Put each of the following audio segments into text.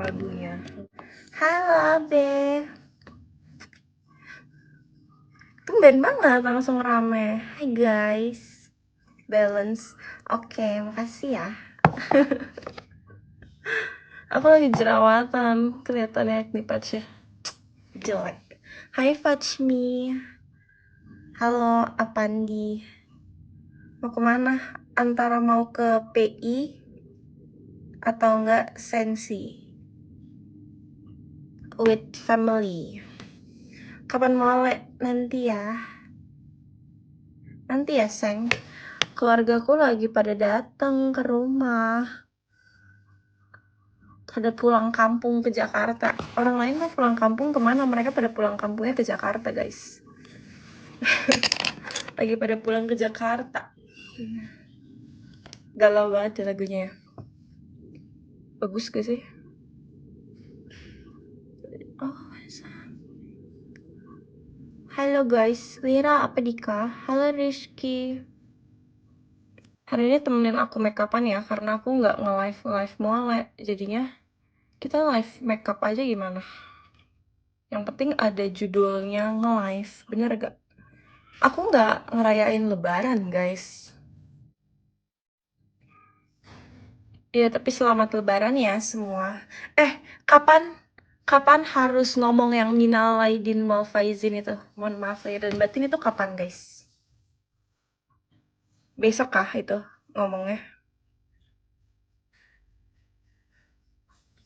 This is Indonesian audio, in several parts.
lagunya. Halo Abe, tumben banget langsung rame. Hai guys, balance. Oke, makasih ya. Aku lagi jerawatan, kelihatannya acne patch-nya jelek. Hai Fajmi, halo Apandi. Mau kemana? Antara mau ke PI atau enggak Sensi with family? Kapan mau nanti ya? Nanti ya, Seng. Keluargaku lagi pada datang ke rumah. Pada pulang kampung ke Jakarta. Orang lain mah pulang kampung kemana? Mereka pada pulang kampungnya ke Jakarta, guys. Lagi pada pulang ke Jakarta. Galau banget ya lagunya ya. Bagus gak sih? Oh, halo guys, Lira apa Dika? Halo Rizky. Hari ini temenin aku make upan ya, karena aku nggak nge-live mulai. Jadinya kita live make up aja gimana? Yang penting ada judulnya nge-live, bener gak? Aku nggak ngerayain lebaran guys. Iya, tapi selamat lebaran ya semua. Kapan harus ngomong yang minal aidin wal faizin itu? Mohon maaf lahir dan batin itu kapan guys? Besok kah itu ngomongnya?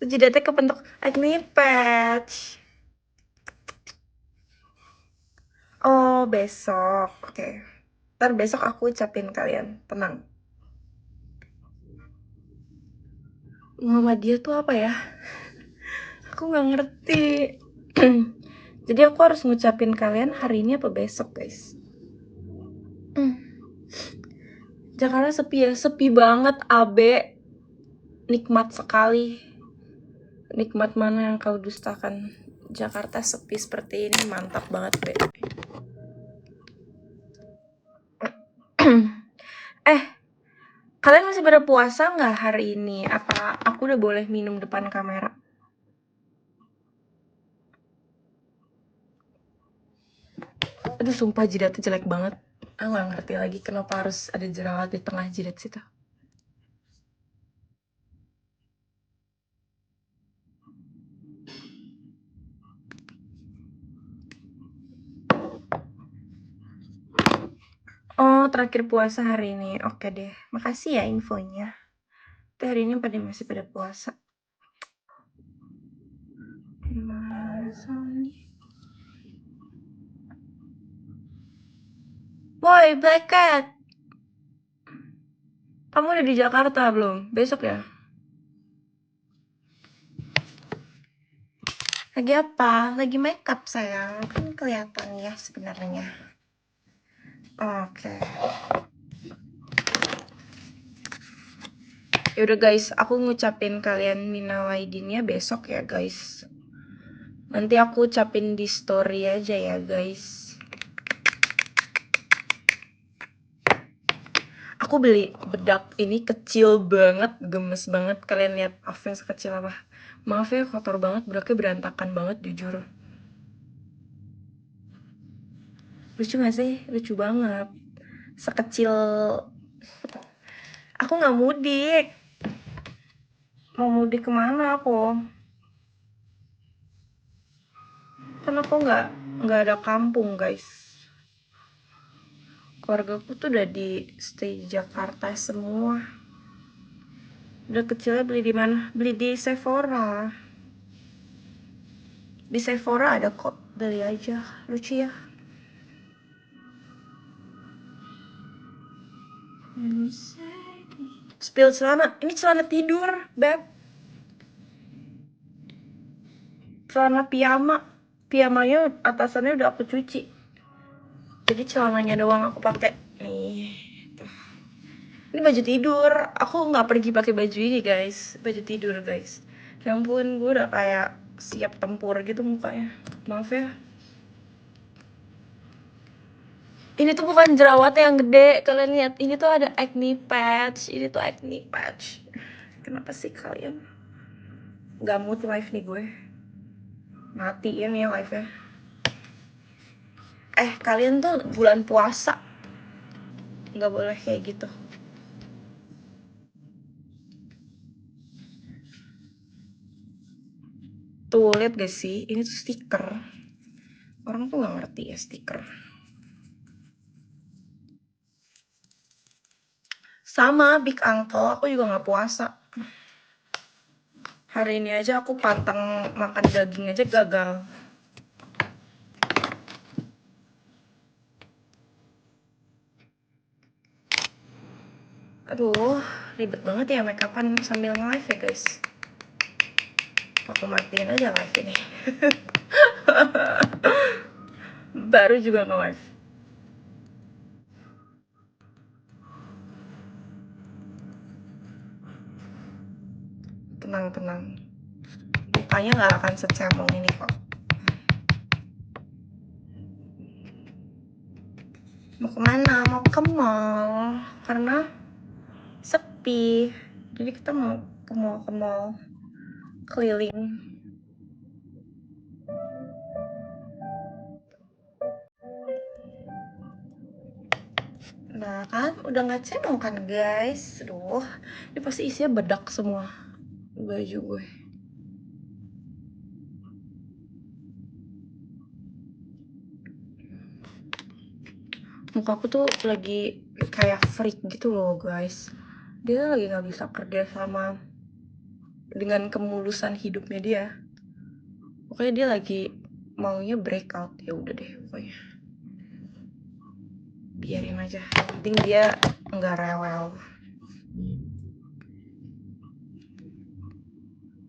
Jidatnya kepentok acne patch. Oh, besok. Oke. Ntar besok aku ucapin kalian. Tenang. Muhammadiyah tuh apa ya? Aku nggak ngerti. Jadi aku harus ngucapin kalian hari ini apa besok, guys? Jakarta sepi ya, sepi banget, Abe. Nikmat sekali. Nikmat mana yang kau dustakan? Jakarta sepi seperti ini, mantap banget, Be. Kalian masih pada puasa nggak hari ini? Apa aku udah boleh minum depan kamera? Aduh, sumpah jidatnya jelek banget. Aku gak ngerti lagi kenapa harus ada jerawat di tengah jidat situ. Oh, terakhir puasa hari ini. Oke deh, makasih ya infonya. Tapi hari ini masih pada puasa. Woi, Black Cat. Kamu udah di Jakarta belum? Besok ya? Lagi apa? Lagi makeup sayang. Kan kelihatan ya sebenarnya. Oke. Yaudah guys, aku ngucapin kalian minal aidinnya besok ya guys. Nanti aku ucapin di story aja ya guys. Aku beli bedak ini kecil banget, gemes banget. Kalian lihat afnya sekecil apa? Maaf ya kotor banget, bedaknya berantakan banget jujur. Lucu gak sih? Lucu banget. Sekecil... Aku gak mudik. Mau mudik kemana aku? Kan aku nggak ada kampung guys. Keluargaku tuh udah di stay di Jakarta semua. Udah kecilnya beli di mana? Beli di Sephora. Di Sephora ada kok, beli aja. Lucu ya. Spill celana. Ini celana tidur, Beb. Celana piyama. Piyamanya atasannya udah aku cuci. Jadi celananya doang aku pakai. Nih. Ini baju tidur. Aku nggak pergi pakai baju ini, guys. Baju tidur, guys. Ya ampun, gue udah kayak siap tempur gitu mukanya. Maaf ya. Ini tuh bukan jerawat yang gede. Kalian lihat, ini tuh ada acne patch. Ini tuh acne patch. Kenapa sih kalian? Gak mood live nih gue. Matiin ya live-nya. Kalian tuh bulan puasa nggak boleh kayak gitu. Tuh lihat gak sih, ini tuh stiker. Orang tuh nggak ngerti ya stiker. Sama Big Uncle, aku juga nggak puasa. Hari ini aja aku pantang makan daging aja gagal. Aduh, ribet banget ya make upan sambil nge-live ya guys. Aku matiin aja live ini. Baru juga nge-live. Tenang. Mukanya nggak akan secemong ini kok. Mau kemana? Mau ke mall. Karena sepi. Jadi kita mau ke mall keliling. Nah kan, udah nggak cemong kan guys. Aduh, ini pasti isinya bedak semua baju gue. Muka aku tuh lagi kayak freak gitu loh guys. Dia lagi nggak bisa kerja sama dengan kemulusan hidupnya dia. Pokoknya dia lagi maunya breakout. Ya udah deh pokoknya. Biarin aja. Penting dia nggak rewel.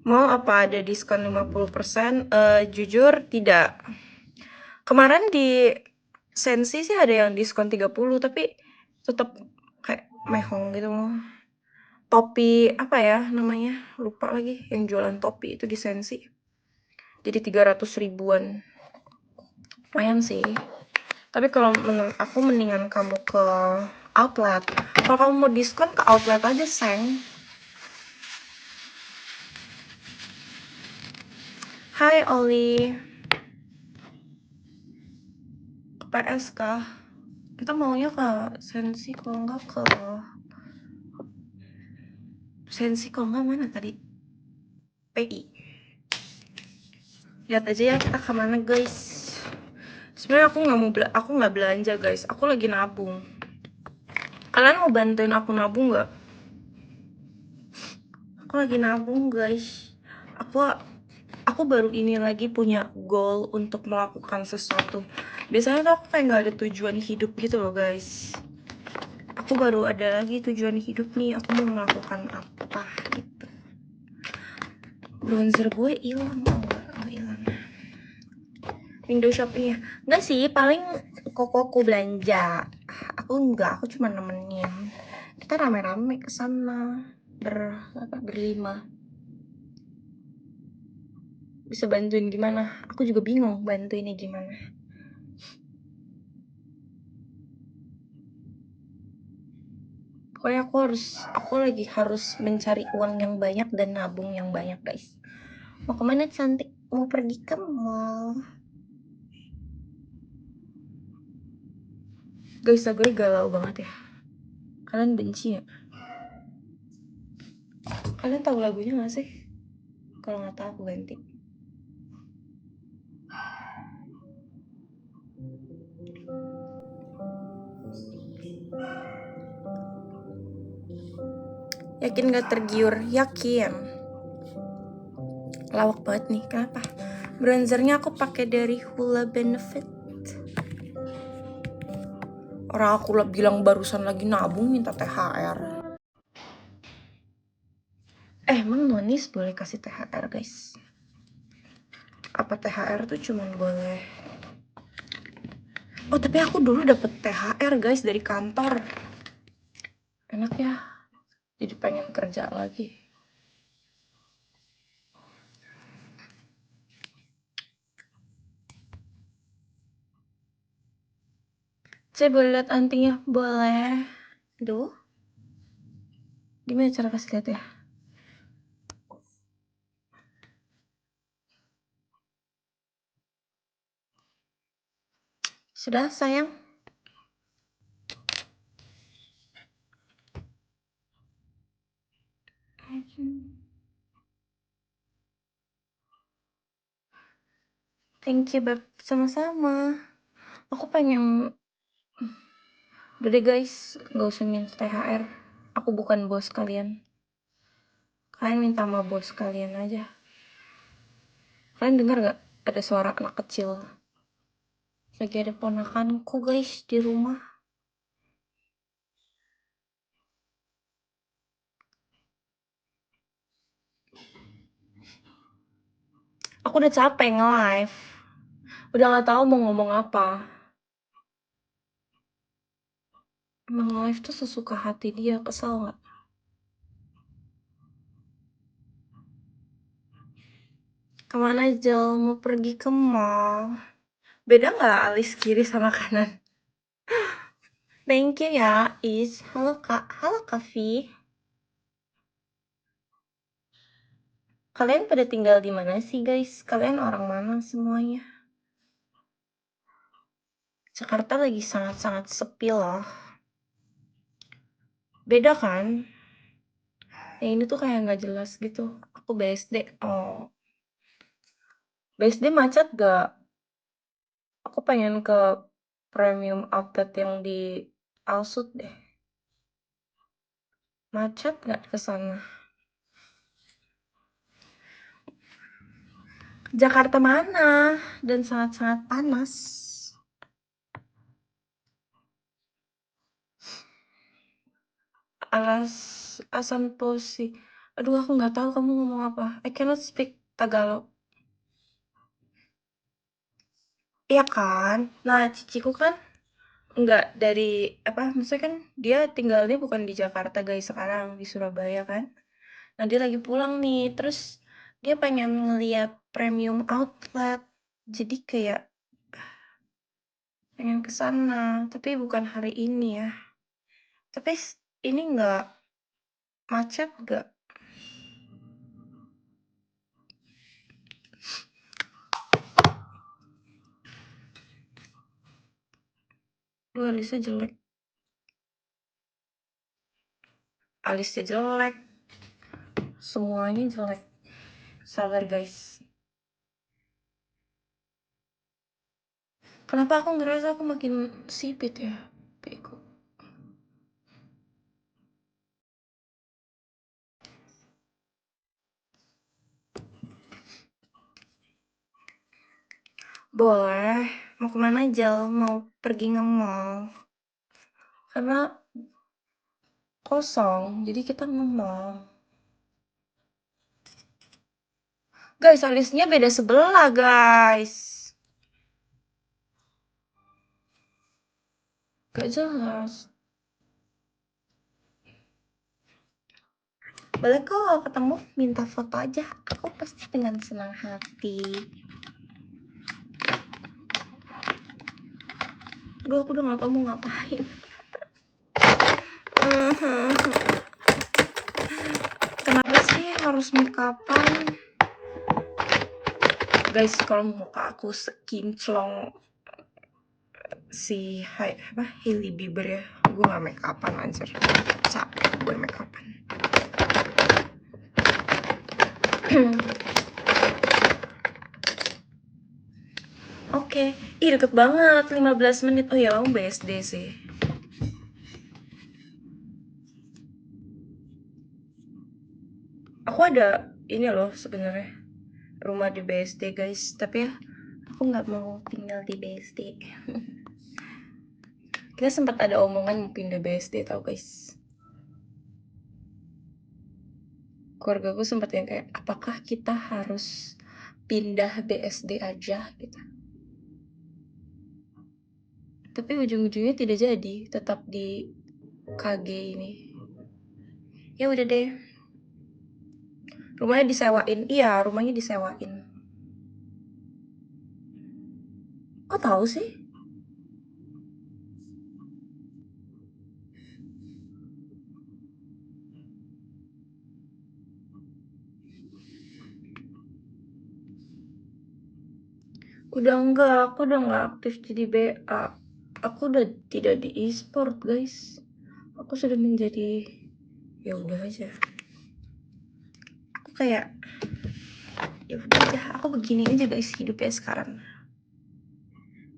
Mau apa ada diskon 50%? Jujur tidak. Kemarin di Sensi sih ada yang diskon 30, tapi tetap kayak mehong gitu loh. Topi apa ya namanya? Lupa lagi yang jualan topi itu di Sensi. Jadi 300 ribuan. Lumayan sih. Tapi kalau menurut aku mendingan kamu ke outlet. Kalau kamu mau diskon ke outlet aja, Seng. Hai Oli. Ke PS kah? Kita maunya ke Sensi kalau nggak ke Sensi kalau nggak mana tadi? PI. Lihat aja ya kita kemana guys. Sebenarnya aku nggak belanja guys. Aku lagi nabung. Kalian mau bantuin aku nabung nggak? Aku lagi nabung guys. Aku baru ini lagi punya goal untuk melakukan sesuatu. Biasanya tuh aku kayak nggak ada tujuan hidup gitu loh guys. Aku baru ada lagi tujuan hidup nih. Aku mau melakukan apa gitu. Bronzer gue hilang nggak hilang. Window shopping ya? Enggak sih, paling kokoku belanja. Aku cuma nemenin. Kita rame-rame ke sana berlima. Bisa bantuin gimana? Aku juga bingung bantuinnya gimana. Pokoknya aku lagi harus mencari uang yang banyak dan nabung yang banyak guys. Mau kemana cantik? Mau pergi ke mall. Guys, gue galau banget ya. Kalian benci ya? Kalian tahu lagunya gak sih? Kalau nggak tahu aku ganti. Yakin gak tergiur? Yakin. Lawak banget nih. Kenapa? Bronzernya aku pakai dari Hula Benefit. Orang aku bilang barusan lagi nabung minta THR. Emang Nonis boleh kasih THR guys? Apa THR tuh cuman boleh? Oh tapi aku dulu dapet THR guys dari kantor. Enak ya. Jadi pengen kerja lagi. Saya boleh lihat antingnya? Boleh. Duh. Gimana cara kasih lihat ya? Sudah sayang? Thank you Beb, sama-sama. Aku pengen, udah deh guys, gak usah minta THR. Aku bukan bos kalian. Kalian minta sama bos kalian aja. Kalian dengar gak ada suara anak kecil? Lagi ada ponakanku guys di rumah. Aku udah capek nge-live. Udah gak tahu mau ngomong apa. Emang live tuh sesuka hati dia, kesel gak? Kemana Jel? Mau pergi ke mall. Beda gak alis kiri sama kanan? Thank you ya, Is. Halo Kak. Halo Kak V. Kalian pada tinggal di mana sih guys? Kalian orang mana semuanya? Jakarta lagi sangat-sangat sepi loh. Beda kan? Yang ini tuh kayak nggak jelas gitu. Aku BSD. Oh. BSD macet gak? Aku pengen ke premium outlet yang di Alsut deh. Macet gak ke sana? Jakarta mana? Dan sangat-sangat panas. Alas asam posi. Aduh, aku nggak tahu kamu ngomong apa. I cannot speak Tagalog. Iya kan? Nah, ciciku kan nggak dari apa? Maksudnya kan dia tinggalnya bukan di Jakarta guys, sekarang di Surabaya kan. Nah, dia lagi pulang nih. Terus dia pengen ngeliat premium outlet. Jadi kayak pengen ke sana, tapi bukan hari ini ya. Tapi ini nggak macet nggak? Duh, alisnya jelek. Alisnya jelek. Semuanya jelek. Sabar guys. Kenapa aku ngerasa aku makin sipit ya? Bego. Boleh. Mau kemana Jel? Mau pergi nge-mall? Karena kosong, jadi kita nge-mall. Guys, alisnya beda sebelah guys. Gak jelas. Boleh kok ketemu minta foto aja. Aku pasti dengan senang hati. Aduh, aku udah gak tau mau ngapain. Kenapa sih harus make upan? Guys, kalau muka aku sekinclong si Hailey Bieber ya, gue gak make upan anjir. Capek gue make upan. Oke. Ih, deket banget, 15 menit. Oh ya, kamu BSD sih. Aku ada ini loh sebenarnya, rumah di BSD guys, tapi ya aku nggak mau tinggal di BSD. Kita sempat ada omongan mau pindah BSD tau guys. Keluarga aku sempat yang kayak, apakah kita harus pindah BSD aja gitu. Tapi ujung-ujungnya tidak jadi, tetap di KG ini. Ya udah deh. Rumahnya disewain. Iya, rumahnya disewain. Kok tahu sih? Aku udah nggak aktif jadi BA. Aku udah tidak di e-sport, guys. Aku sudah menjadi, ya udah aja. Aku kayak, ya udah aja. Aku begini aja guys hidupnya sekarang.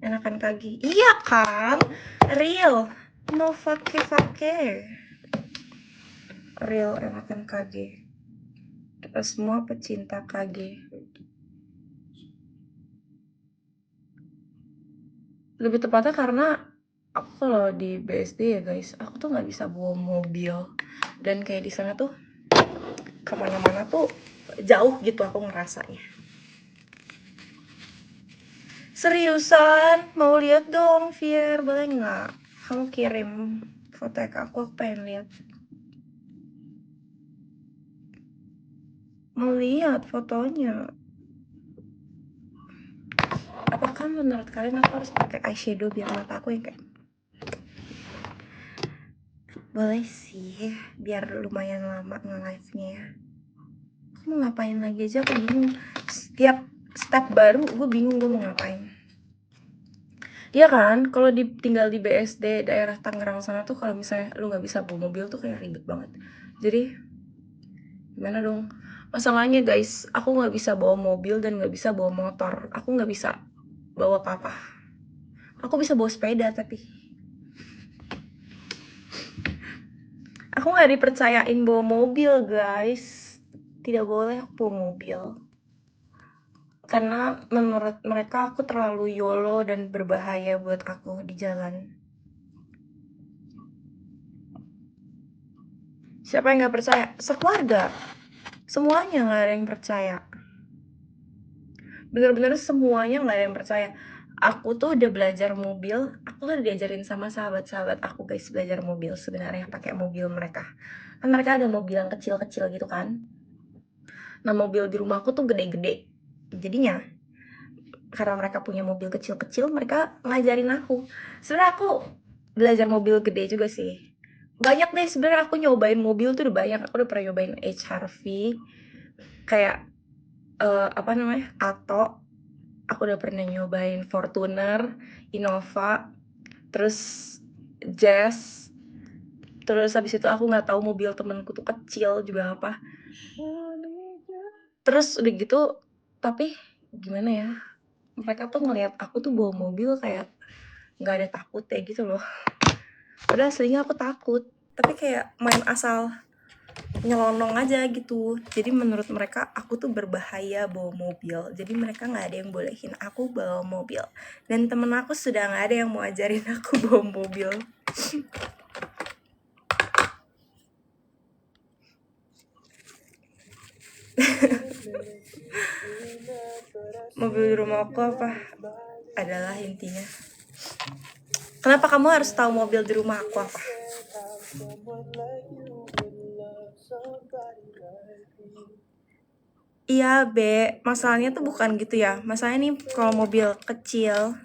Enakan kaki. Iya kan? Real. No fake. Real enakan KG. Kita semua pecinta KG. Lebih tepatnya karena aku kalau di BSD ya guys, aku tuh nggak bisa bawa mobil, dan kayak di sana tuh kemana-mana tuh jauh gitu aku ngerasanya. Seriusan, mau lihat dong, Fier, boleh nggak? Kamu kirim foto ke aku pengen lihat. Mau lihat fotonya. Apakah menurut kalian aku harus pakai eyeshadow biar mata aku yang kayak, boleh sih, biar lumayan lama nge-live-nya ya. Aku mau ngapain lagi aja, aku bingung. Setiap step baru gue bingung gue mau ngapain. Iya kan, kalau tinggal di BSD daerah Tangerang sana tuh, kalau misalnya lu nggak bisa bawa mobil tuh kayak ribet banget. Jadi gimana dong? Masalahnya guys, aku nggak bisa bawa mobil dan nggak bisa bawa motor. Aku nggak bisa bawa apa-apa. Aku bisa bawa sepeda tapi aku nggak dipercayain bawa mobil guys. Tidak boleh aku bawa mobil. Karena menurut mereka aku terlalu YOLO dan berbahaya buat aku di jalan. Siapa yang gak percaya? Sekeluarga. Semuanya gak ada yang percaya. Bener-bener semuanya gak ada yang percaya. Aku tuh udah belajar mobil. Aku tuh udah diajarin sama sahabat-sahabat aku guys belajar mobil sebenarnya pakai mobil mereka. Kan mereka ada mobil yang kecil-kecil gitu kan. Nah mobil di rumahku tuh gede-gede. Jadinya karena mereka punya mobil kecil-kecil, mereka ngajarin aku. Sebenarnya aku belajar mobil gede juga sih. Banyak deh sebenarnya aku nyobain mobil tuh udah banyak. Aku udah pernah nyobain HRV, kayak apa namanya, Atto. Aku udah pernah nyobain Fortuner, Innova, terus Jazz. Terus habis itu aku nggak tahu mobil temenku tuh kecil juga apa. Terus udah gitu, tapi gimana ya? Mereka tuh ngelihat aku tuh bawa mobil kayak nggak ada takutnya gitu loh. Padahal aslinya aku takut, tapi kayak main asal nyelonong aja gitu. Jadi menurut mereka aku tuh berbahaya bawa mobil. Jadi mereka nggak ada yang bolehin aku bawa mobil. Dan temen aku sudah nggak ada yang mau ajarin aku bawa mobil. Mobil di rumah aku apa adalah intinya. Kenapa kamu harus tahu mobil di rumah aku apa? Iya, masalahnya tuh bukan gitu ya. Masalahnya nih kalau mobil kecil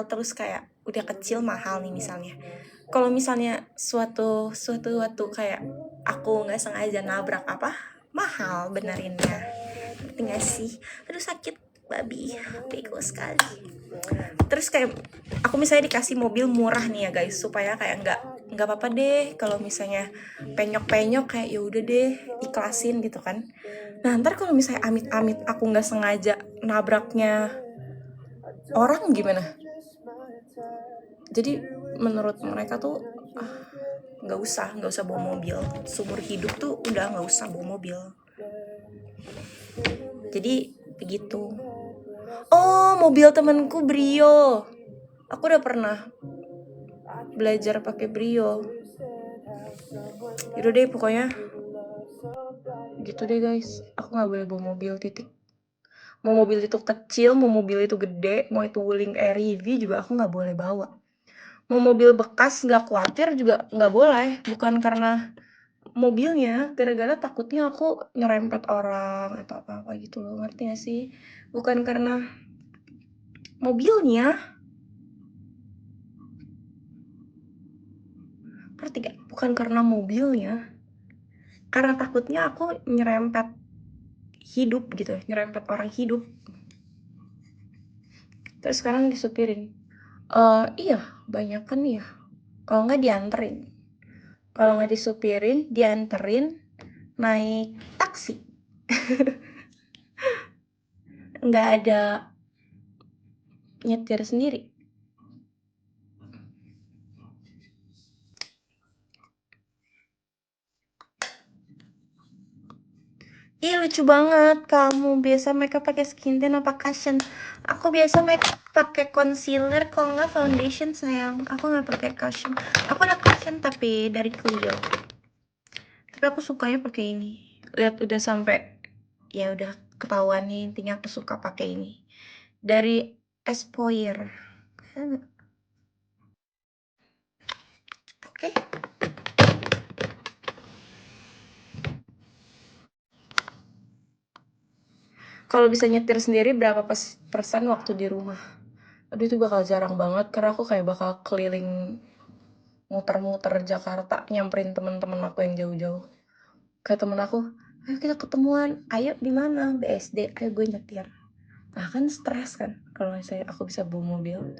terus kayak udah kecil mahal nih misalnya. Kalau misalnya suatu waktu kayak aku nggak sengaja nabrak apa, mahal benerinnya. Ngerti nggak sih? Aduh sakit babi, bego sekali. Terus kayak aku misalnya dikasih mobil murah nih ya guys, supaya kayak nggak apa-apa deh kalau misalnya penyok kayak ya udah deh ikhlasin gitu kan. Nah ntar kalau misalnya amit-amit aku nggak sengaja nabraknya orang gimana? Jadi menurut mereka tuh nggak usah bawa mobil. Seumur hidup tuh udah nggak usah bawa mobil. Jadi begitu. Oh, mobil temanku Brio. Aku udah pernah belajar pakai Brio. Yaudah deh pokoknya gitu deh guys. Aku nggak boleh bawa mobil titik. Mau mobil itu kecil, mau mobil itu gede, mau itu Wuling REV juga aku nggak boleh bawa. Mau mobil bekas nggak khawatir juga nggak boleh. Bukan karena mobilnya, gara-gara takutnya aku nyerempet orang atau apa-apa gitu loh, ngerti gak sih? Bukan karena mobilnya, ngerti gak? Bukan karena mobilnya, karena takutnya aku nyerempet hidup gitu, nyerempet orang hidup. Terus sekarang disupirin. Iya, banyak kan ya. Kalau nggak dianterin. Kalau nggak disupirin, dianterin naik taksi. Nggak ada nyetir sendiri. Ih, lucu banget kamu. Biasa makeup pakai skin tint apa cushion? Aku biasa makeup pakai concealer, kalau nggak foundation sayang. Aku nggak pakai cushion. Aku ada cushion tapi dari Clio. Tapi aku sukanya pakai ini. Lihat udah sampai, ya udah ketahuan nih, intinya aku suka pakai ini. Dari Espoir. Oke. Kalau bisa nyetir sendiri berapa persen waktu di rumah? Aduh, itu bakal jarang banget karena aku kayak bakal keliling muter-muter Jakarta nyamperin temen-temen aku yang jauh-jauh. Kayak temen aku, ayo kita ketemuan, ayo di mana? BSD, ayo gue nyetir. Nah kan stres kan kalau misalnya aku bisa bawa mobil.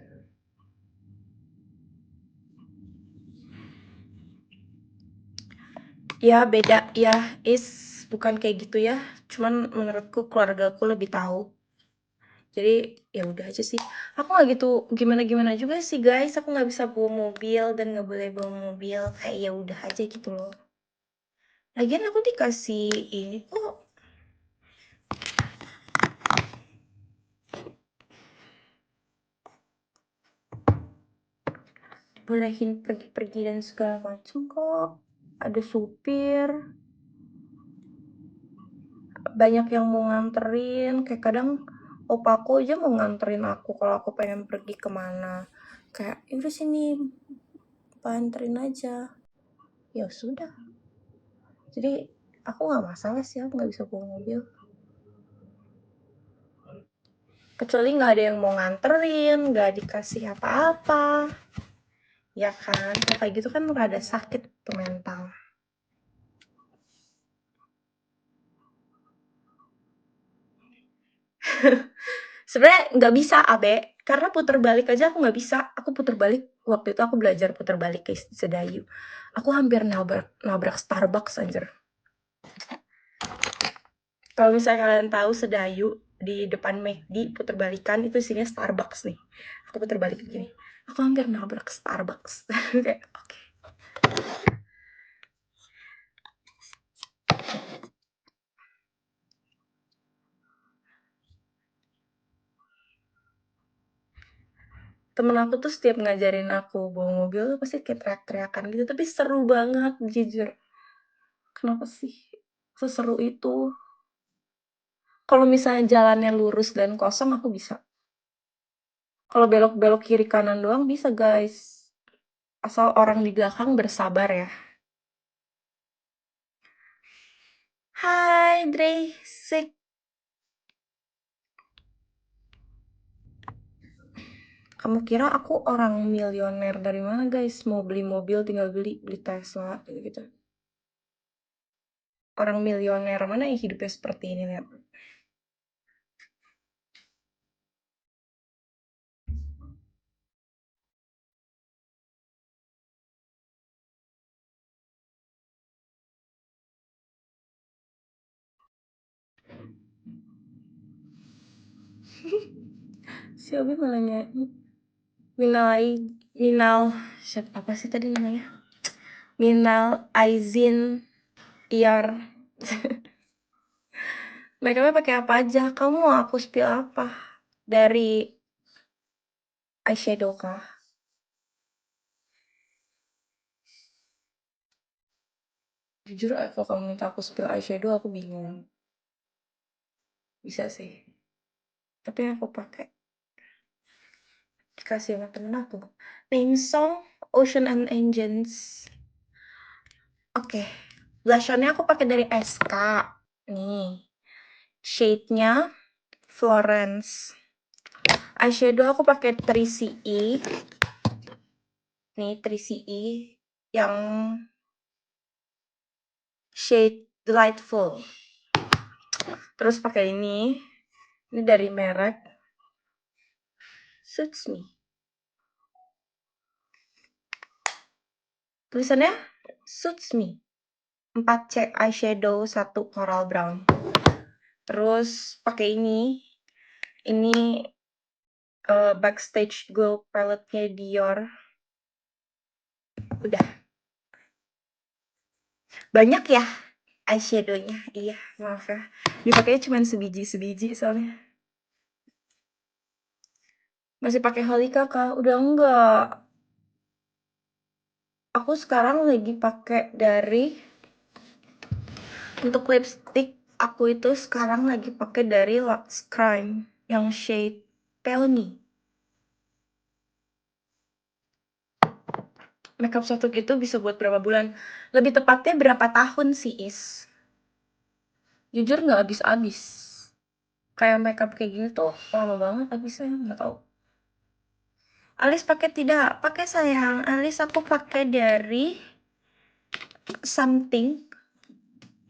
Ya beda ya, bukan kayak gitu ya. Cuman menurutku keluargaku lebih tahu. Jadi ya udah aja sih. Aku nggak gitu gimana-gimana juga sih guys. Aku nggak bisa bawa mobil dan nggak boleh bawa mobil. Kayak ya udah aja gitu loh. Lagian aku dikasih ini kok. Bolehin pergi-pergi dan segala macam kok. Ada supir. Banyak yang mau nganterin. Kayak kadang opaku aja mau nganterin aku kalau aku pengen pergi kemana. Kayak udah sini, anterin aja. Ya sudah. Jadi aku nggak masalah sih, aku nggak bisa bawa mobil. Kecuali nggak ada yang mau nganterin, nggak dikasih apa-apa. Ya kan, kayak gitu kan rada sakit tuh mental. Sebenarnya nggak bisa Abe, karena puter balik aja aku nggak bisa. Aku puter balik, waktu itu aku belajar puter balik ke Sedayu. Aku hampir nabrak Starbucks anjir. Kalau misalnya kalian tahu Sedayu, di depan McD puter balikan itu isinya Starbucks nih. Aku puter balik begini. Aku hampir nabrak Starbucks. Kayak oke. Temen aku tuh setiap ngajarin aku bawa mobil tuh pasti kayak teriak-teriakan gitu, tapi seru banget jujur. Kenapa sih seseru itu? Kalau misalnya jalannya lurus dan kosong aku bisa. Kalau belok-belok kiri kanan doang bisa guys. Asal orang di belakang bersabar ya. Hai Dresik. Kamu kira aku orang milioner dari mana guys? Mau beli mobil tinggal beli Tesla gitu. Orang milioner mana yang hidupnya seperti ini lihat. Si Obi malah nyanyi. Minal apa sih tadi namanya? Minal Aizin Iar. Makeupnya pakai apa aja? Kamu mau aku spill apa? Dari eyeshadow kah? Jujur kalau kamu minta aku spill eyeshadow aku bingung. Bisa sih. Tapi yang aku pakai dikasih sama temen aku. Name song Ocean and Angels. Oke. Blushernya aku pakai dari SK. Nih. Shade-nya Florence. Eyeshadow aku pakai 3CE. Nih 3CE yang shade Delightful. Terus pakai ini dari merek Suits Me. Tulisannya Suits Me. 4C eyeshadow, 1 coral brown. Terus pakai ini. Ini Backstage Glow palette-nya Dior. Udah. Banyak ya eyeshadow-nya. Iya, maaf ya. Dipakainya cuma sebiji soalnya. Masih pakai Holika Kak? Udah enggak. Aku sekarang lagi pakai dari untuk lipstick aku itu sekarang lagi pakai dari Luxe Crime yang shade Peony. Makeup satu gitu bisa buat berapa bulan? Lebih tepatnya berapa tahun sih, Is? Jujur nggak habis-habis. Kayak makeup kayak gini tuh lama banget habisnya, nggak tahu. Alis pakai tidak? Pakai sayang. Alis aku pakai dari Something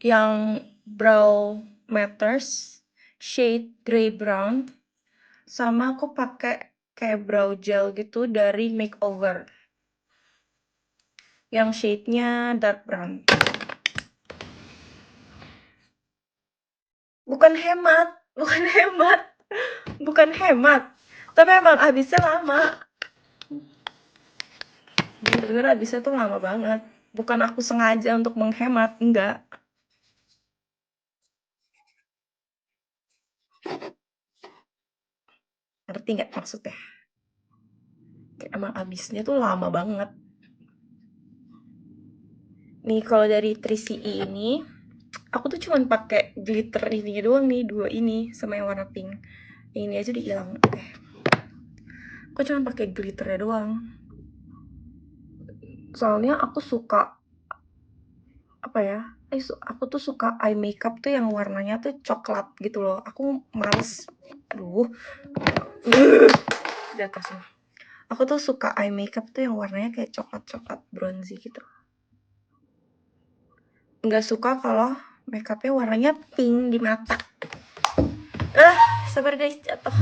yang Brow Matters shade grey brown, sama aku pakai kayak brow gel gitu dari Makeover yang shade-nya dark brown. Bukan hemat, bukan hemat, tapi emang habisnya lama. Bener habisnya tuh lama banget. Bukan aku sengaja untuk menghemat, enggak. Ngerti nggak maksudnya? Kayak emang habisnya tuh lama banget. Nih kalau dari 3CE ini, aku tuh cuman pakai glitter ini doang nih, 2 ini sama yang warna pink. Yang ini aja udah hilang. Oke. Aku cuman pakai glitternya doang. Soalnya aku suka apa ya? Aku tuh suka eye makeup tuh yang warnanya tuh coklat gitu loh. Aku males. Aduh. Di atasnya. Aku tuh suka eye makeup tuh yang warnanya kayak coklat-coklat bronzy gitu. Nggak suka kalau makeupnya warnanya pink di mata. Sabar guys, jatuh.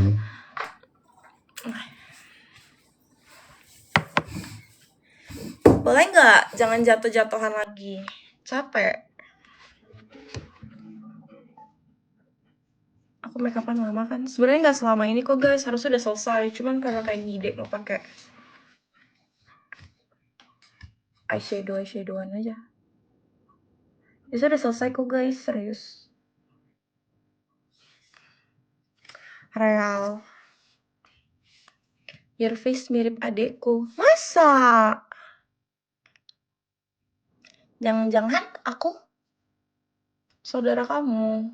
Boleh nggak? Jangan jatuh-jatuhan lagi. Capek. Aku makeupan lama kan. Sebenarnya nggak selama ini kok guys. Harusnya udah selesai. Cuman karena kayak ngide mau pakai eyeshadowan aja. Bisa udah selesai kok guys. Serius. Real. Your face mirip adekku. Masa? Jangan-jangan aku saudara kamu.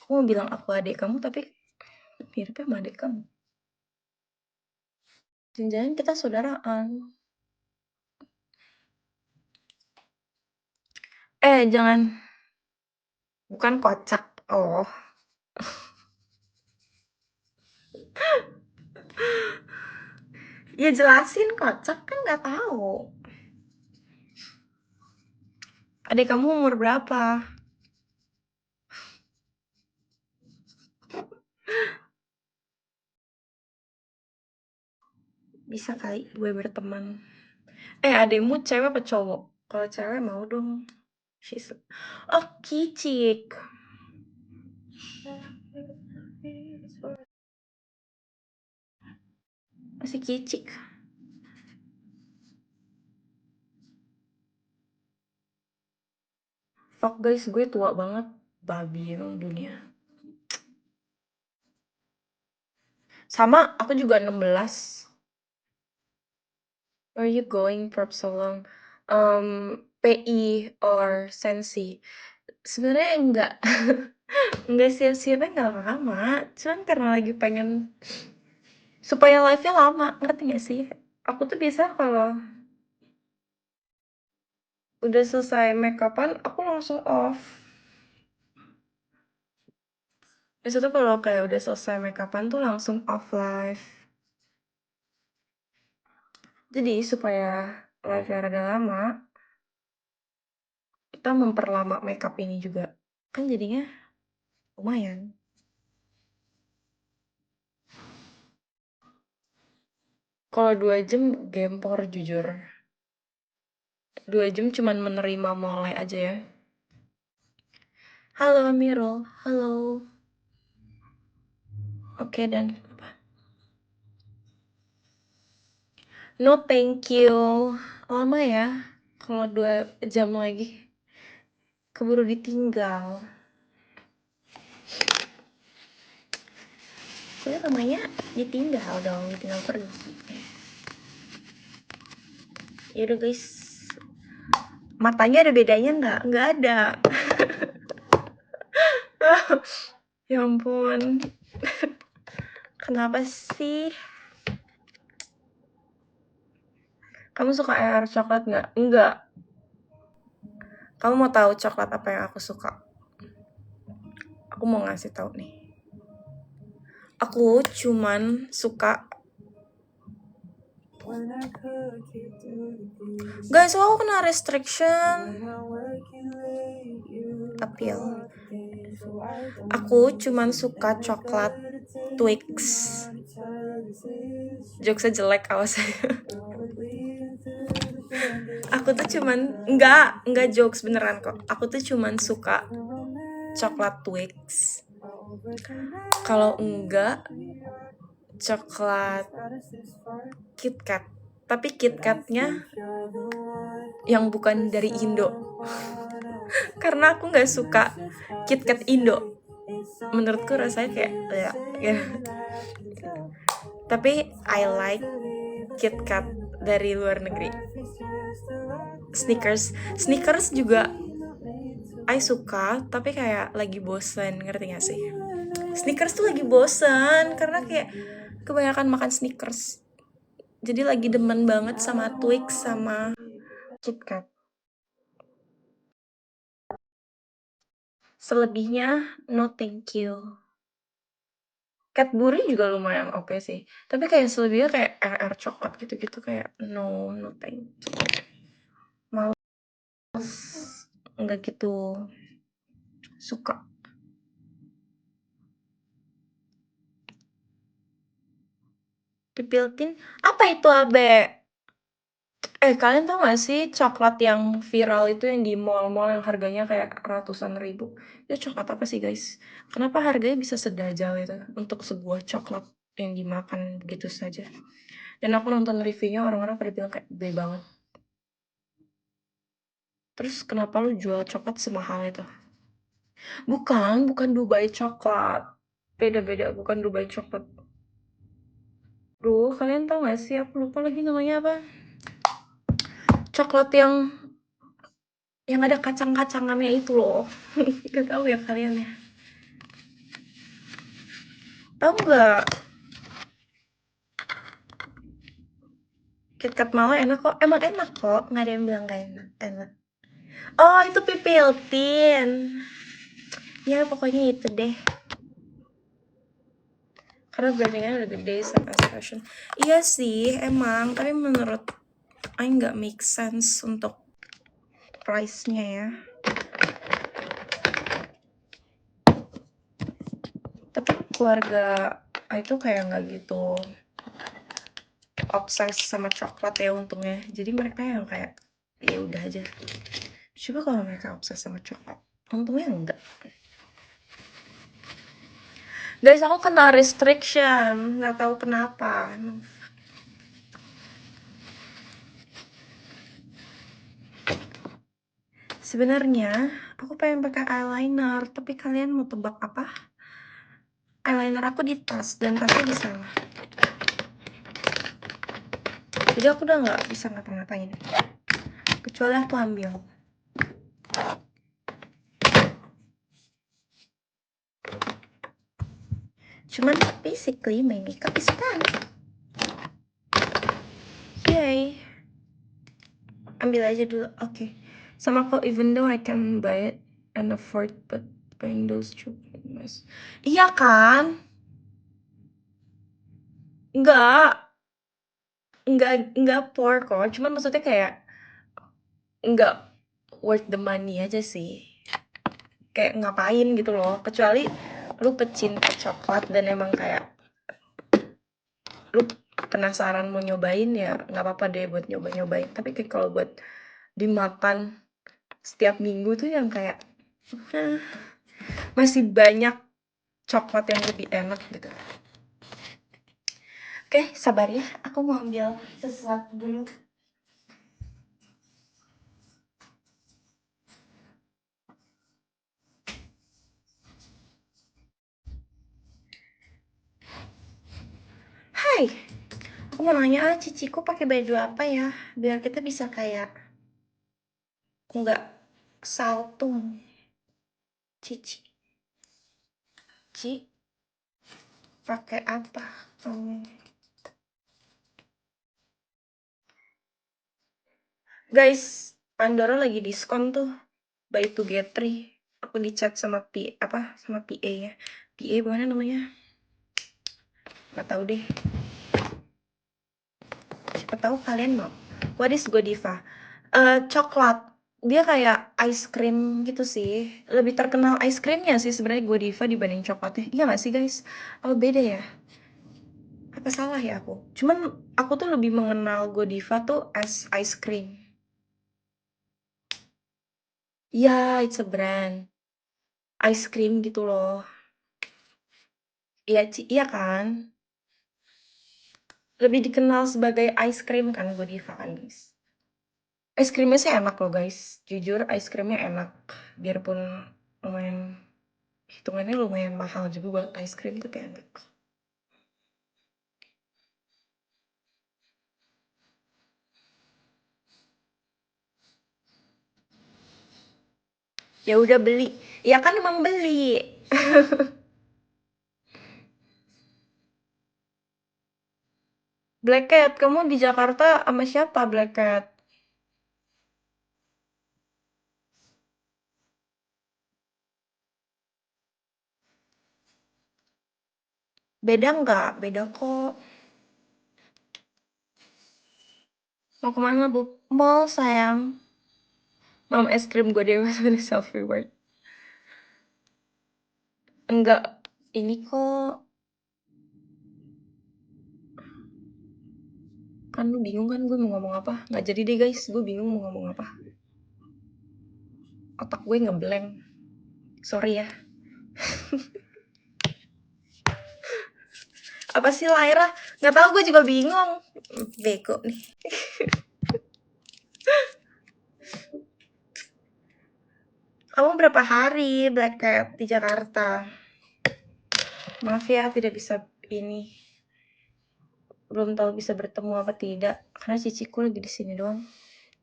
Aku mau bilang aku adik kamu tapi miripnya sama adik kamu. Jangan-jangan kita saudaraan. Jangan. Bukan kocak. Oh. Ya jelasin, kocak kan nggak tahu. Adik kamu umur berapa? Bisa kali gue berteman. Adikmu cewek apa cowok? Kalau cewek mau dong. Oh, kicik. Masih kicik. Fuck guys, gue tua banget. Babi emang dunia. Sama, aku juga 16. Where are you going for so long? PI or Sensi? Sebenarnya enggak. Enggak siap-siapnya enggak lama. Cuman karena lagi pengen supaya live-nya lama, ngerti gak sih? Aku tuh biasa kalau udah selesai makeupan, aku langsung off. Biasa tuh kalau kayak udah selesai makeupan tuh langsung off live. Jadi supaya live-nya rada lama, kita memperlama makeup ini juga. Kan jadinya lumayan. Kalau 2 jam gempor jujur. 2 jam cuman menerima mulai aja ya. Halo Amirul, halo. Oke dan apa? No thank you. Lama ya. Kalau 2 jam lagi. Keburu ditinggal. Kuliah namanya ditinggal dong, ditinggal pergi. Yaudah guys. Matanya ada bedanya nggak? Nggak ada. Ya ampun. Kenapa sih? Kamu suka air coklat nggak? Enggak. Kamu mau tahu coklat apa yang aku suka? Aku mau ngasih tahu nih. Aku cuman suka. Guys, aku kena restriction. Appeal. Aku cuman suka coklat Twix. Jokesnya jelek, awas. Aku tuh cuman enggak jokes beneran kok. Aku tuh cuman suka coklat Twix. Kalau enggak coklat KitKat. Tapi KitKatnya yang bukan dari Indo. Karena aku nggak suka KitKat Indo. Menurutku rasanya kayak ya. Tapi I like KitKat dari luar negeri. Snickers juga I suka, tapi kayak lagi bosen, ngerti gak sih? Snickers tuh lagi bosen karena kayak kebanyakan makan Snickers. Jadi lagi demen banget sama Twix sama KitKat. Selebihnya no thank you. Cadbury juga lumayan oke sih. Tapi kayak selebihnya kayak air coklat gitu-gitu kayak no thank you. Males, nggak gitu suka. Pipiltin, apa itu Abe? Kalian tau gak sih coklat yang viral itu yang di mall-mall yang harganya kayak ratusan ribu? Itu coklat apa sih guys? Kenapa harganya bisa sedajal itu untuk sebuah coklat yang dimakan begitu saja? Dan aku nonton reviewnya orang-orang pada bilang kayak gede banget. Terus kenapa lu jual coklat semahal itu? Bukan Dubai coklat. Beda-beda, bukan Dubai coklat. Duh, kalian tau gak sih? Aku lupa lagi namanya apa. Coklat yang ada kacang-kacangannya itu loh. Gak tahu ya kalian ya. Tahu nggak? KitKat malah enak kok. Emang enak kok. Nggak ada yang bilang gak enak. Enak. Oh, itu Pipiltin. Ya, pokoknya itu deh. Karena brandingnya udah gede sama fashion. Iya sih, emang. Tapi menurut I nggak make sense untuk price-nya ya. Tapi keluarga I tuh kayak nggak gitu obses sama coklat ya untungnya. Jadi mereka yang kayak ya udah aja. Coba kalau mereka obses sama coklat, untungnya enggak. Guys, aku kena restriction, nggak tahu kenapa. Sebenarnya aku pengen pakai eyeliner, tapi kalian mau tebak apa? Eyeliner aku di tas dan tasnya di sana. Jadi aku udah nggak bisa ngapa-ngapain. Kecuali aku ambil. Cuman basically my makeup is done. Yay. Ambil aja dulu. Okay. Sama kok even though I can buy it and afford, but buying those two mess. Iya kan? Enggak poor kok. Cuman maksudnya kayak enggak worth the money aja sih. Kayak ngapain gitu loh, kecuali lu pecinta coklat dan emang kayak lu penasaran mau nyobain ya nggak apa-apa deh buat nyobain. Tapi kayak kalau buat dimakan setiap minggu tuh yang kayak masih banyak coklat yang lebih enak gitu. Oke, sabar ya, aku mau ambil sesuatu dulu. Hai, aku mau nanya ciciku pakai baju apa ya, biar kita bisa kayak nggak saltung. Cici, Ci, pakai apa? Guys, Pandora lagi diskon tuh, buy to get 3. Aku di chat sama sama PA ya. PA mana namanya? Nggak tahu deh. Siapa tahu kalian mau. What is Godiva? Coklat. Dia kayak ice cream gitu sih. Lebih terkenal ice creamnya sih sebenarnya Godiva dibanding coklatnya. Iya nggak sih guys? Oh beda ya? Apa salah ya aku? Cuman aku tuh lebih mengenal Godiva tuh as ice cream. Ya, it's a brand. Ice cream gitu loh. Iya, iya kan? Lebih dikenal sebagai ice cream kan Godiva kan guys. Es krimnya sih enak loh guys. Jujur ice creamnya enak. Biarpun lumayan hitungannya lumayan mahal juga buat ice cream tapi enak. Ya udah beli. Ya kan emang beli. Black Cat, kamu di Jakarta sama siapa Black Cat? Beda nggak? Beda kok. Mau kemana bu? Mall sayang. Mam es krim gue dewa sebenernya self reward. Enggak, ini kok kan lu bingung kan gue mau ngomong apa? Nggak jadi deh guys, gue bingung mau ngomong apa. Otak gue ngeblank. Sorry ya. Apa sih Laira? Nggak tahu, gue juga bingung. Bego nih. Kamu berapa hari Black Cat di Jakarta? Maaf ya tidak bisa ini. Belum tahu bisa bertemu apa tidak karena ciciku lagi di sini doang.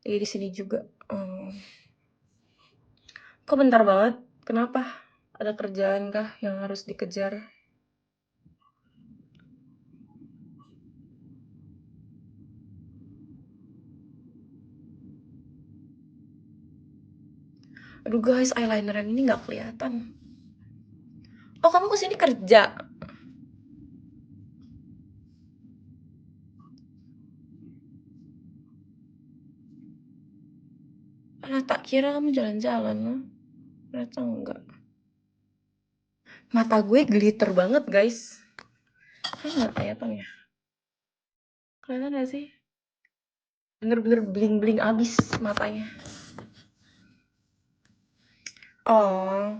Lagi di sini juga. Kok bentar banget? Kenapa? Ada kerjaan kah yang harus dikejar? Aduh guys, eyeliner yang ini nggak kelihatan. Oh, kamu kesini kerja? Alah, tak kira kamu jalan-jalan loh. Ternyata enggak. Mata gue glitter banget guys. Nggak kelihatan ya? Kelihatan gak sih? Bener-bener bling-bling abis matanya. Oh,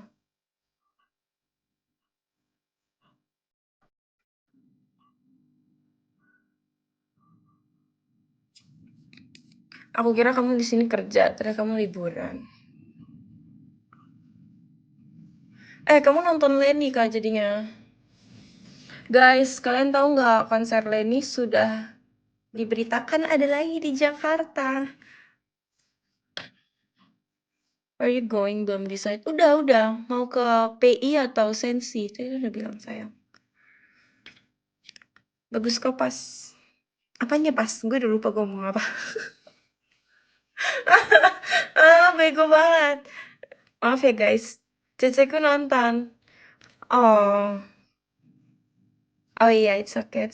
aku kira kamu di sini kerja, ternyata kamu liburan. Kamu nonton Lenny kah jadinya? Guys, kalian tahu nggak konser Lenny sudah diberitakan ada lagi di Jakarta. Are you going? Belum decide. Udah. Mau ke PI atau Sensi? Tadi udah bilang sayang. Bagus kok pas. Apanya pas? Gue udah lupa gue ngomong apa. Bego banget. Maaf ya guys. Ceceku nonton. Oh. Oh iya, it's okay.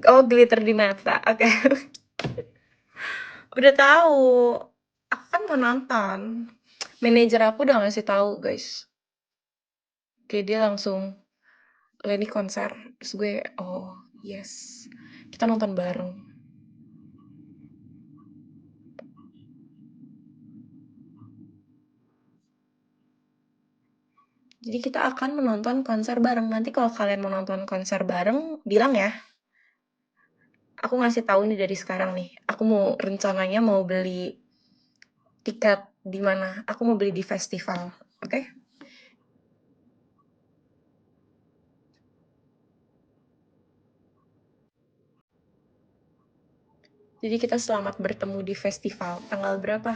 Oh, glitter di mata. Oke. Udah tahu. Aku kan mau nonton. Manajer aku udah ngasih tahu guys. Kayak dia langsung, Leni konser. Terus gue, oh yes. Kita nonton bareng. Jadi kita akan menonton konser bareng. Nanti kalau kalian mau nonton konser bareng, bilang ya. Aku ngasih tahu nih dari sekarang nih. Aku mau rencananya mau beli tiket di mana? Aku mau beli di festival, oke? Jadi kita selamat bertemu di festival. Tanggal berapa?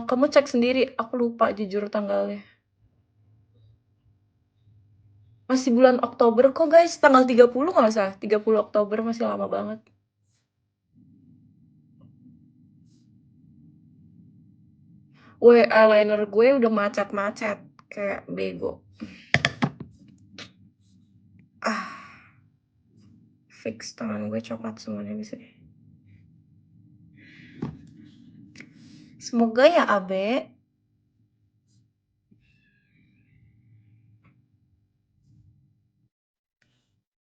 Kamu cek sendiri. Aku lupa jujur tanggalnya. Masih bulan Oktober kok guys. Tanggal 30 nggak salah. 30 Oktober masih lama banget. Eyeliner gue udah macet-macet. Kayak bego. Fix tangan gue coklat semuanya bisa deh. Semoga ya Abe.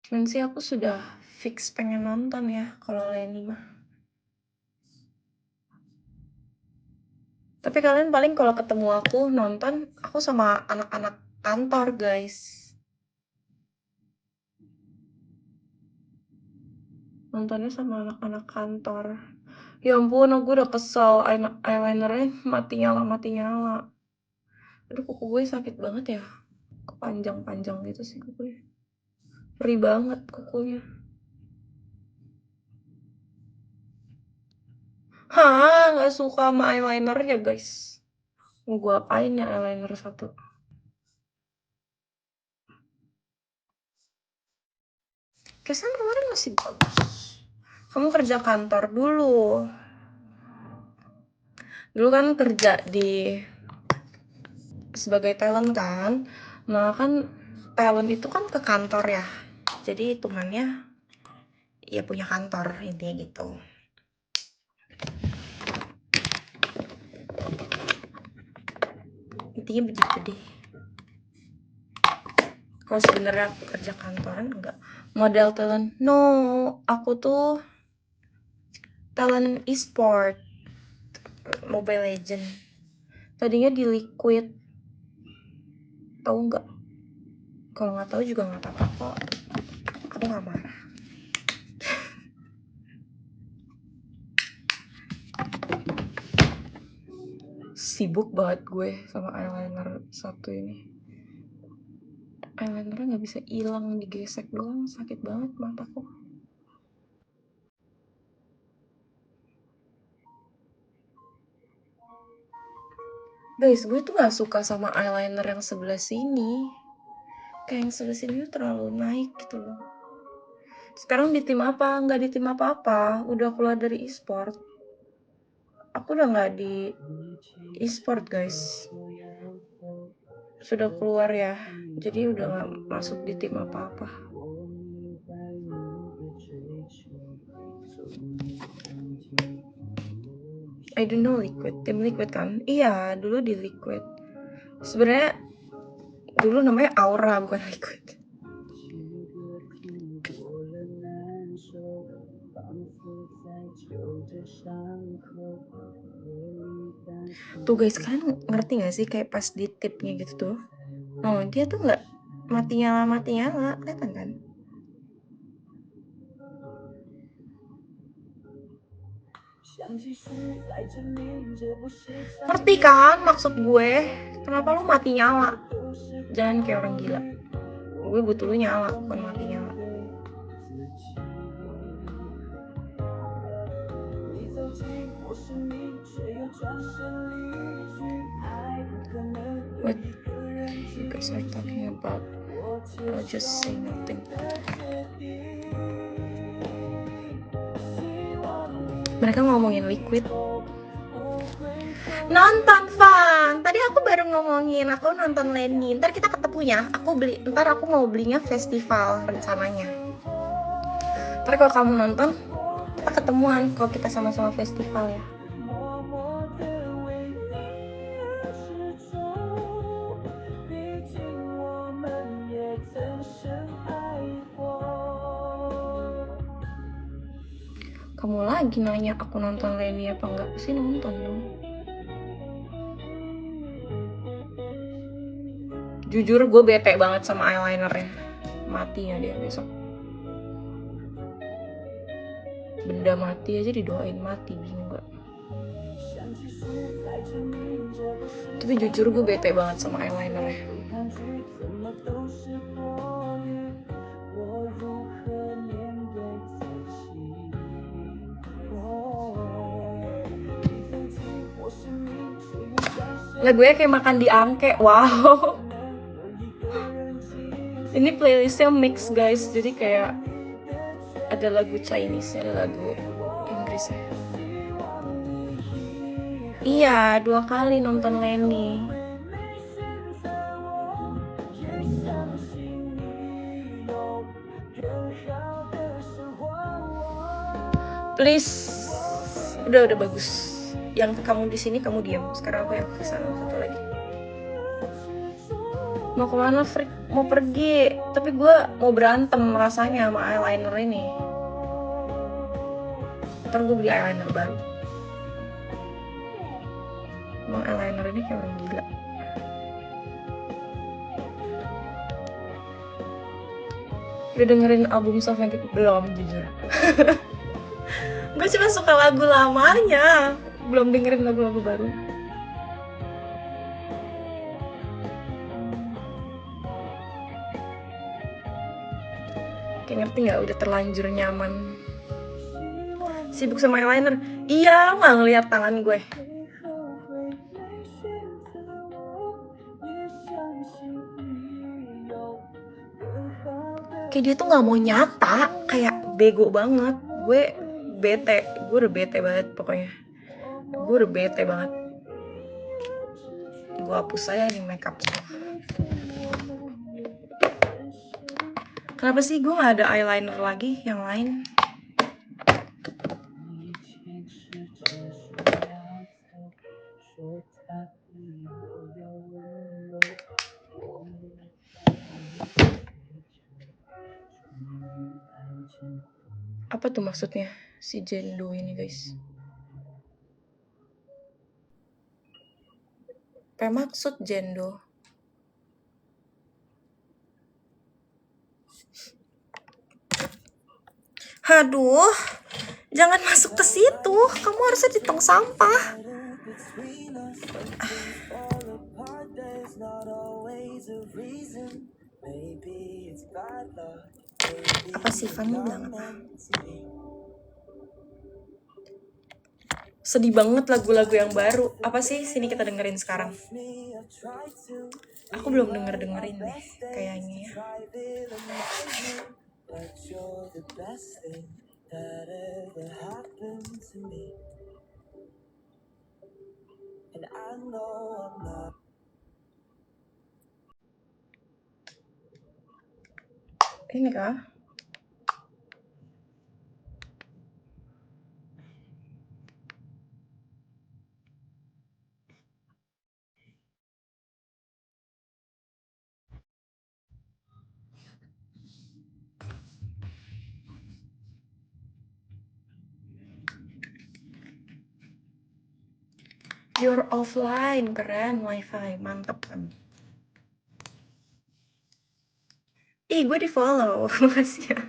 Cuman sih aku sudah fix pengen nonton ya kalau Leni mah. Tapi kalian paling kalau ketemu aku nonton, aku sama anak-anak kantor guys. Nontonnya sama anak-anak kantor. Ya ampun, aku udah kesel eyelinernya mati nyala. Aduh, kuku gue sakit banget ya. Kepanjang-panjang gitu sih kukunya. Perih banget kukunya. Hah, gak suka sama eyelinernya guys. Mau gue apain ya eyeliner satu. Kesan kemarin masih bagus. Kamu kerja kantor dulu. Dulu kan kerja di sebagai talent kan. Nah kan talent itu kan ke kantor ya. Jadi hitungannya ya punya kantor intinya gitu. Intinya begitu deh. Kalau sebenarnya aku kerja kantoran enggak. Model talent. No, aku tuh talent e-sport. Mobile Legend. Tadinya di Liquid. Tahu nggak? Kalau nggak tahu juga nggak apa-apa kok. Aku nggak marah. Sibuk banget gue sama eyeliner satu ini. Eyelinernya nggak bisa hilang, digesek doang, sakit banget mataku. Guys, gue tuh gak suka sama eyeliner yang sebelah sini. Kayak yang sebelah sini tuh terlalu naik gitu loh. Sekarang di tim apa? Nggak di tim apa-apa. Udah keluar dari e-sport. Aku udah nggak di e-sport guys. Sudah keluar ya. Jadi udah nggak masuk di tim apa-apa. I don't know Liquid. Tim Liquid kan? Iya, dulu di Liquid. Sebenarnya dulu namanya Aura bukan Liquid. Tuh guys, kalian ngerti gak sih kayak pas di tipnya gitu tuh? Oh, dia tuh nggak mati nyala, kelihatan kan? Ngerti kan maksud gue? Kenapa lu mati nyala? Jangan kayak orang gila. Gue butuh lu nyala, bukan mati nyala. What you guys are talking about? I'll just say nothing. Mereka ngomongin Liquid. Nonton Van. Tadi aku baru ngomongin aku nonton Leni. Ntar kita ketemunya. Ntar aku mau belinya festival rencananya. Ntar kalau kamu nonton, kita ketemuan kalau kita sama-sama festival ya. kamu lagi nanya aku nonton Lenny apa enggak, pasti nonton dong. Jujur gue bete banget sama eyelinernya, matinya dia besok. Benda mati aja didoain mati, bingung gak? Tapi jujur gue bete banget sama eyelinernya. Lah gue kayak makan di angke, wow. Ini playlistnya mix guys, jadi kayak ada lagu Chinese, ada lagu Inggrisnya. Iya, 2 kali nonton Lenny. Please, udah bagus. Yang kamu di sini kamu diam. Sekarang aku yang kesana satu lagi. Mau kemana, Frik? Mau pergi, tapi gue mau berantem rasanya sama eyeliner ini. Ntar gue beli eyeliner baru. Emang eyeliner ini kayak orang gila. Udah dengerin album Soft Magic? Belum, jujur. Gue cuma suka lagu lamanya, belum dengerin lagu-lagu baru. Kayak ngerti gak? Udah terlanjur nyaman. Sibuk sama eyeliner? Iya, nggak ngeliat tangan gue. Kayak dia tuh nggak mau nyata, kayak bego banget. Gue bete, gue udah bete banget pokoknya. Gue udah bete banget. Gue hapus aja nih makeup. Kenapa sih gue nggak ada eyeliner lagi yang lain? Apa tuh maksudnya si Jendo ini guys? Apa maksud Jendo? Aduh, jangan masuk ke situ. Kamu harusnya di tong sampah. Apa sih Fanny bilang apa? Sedih banget lagu-lagu yang baru. Apa sih? Sini kita dengerin sekarang. Aku belum dengerin deh kayaknya ya. Ini kah? You're offline, keren, wifi, mantep kan. Ih, gue di follow, makasih ya.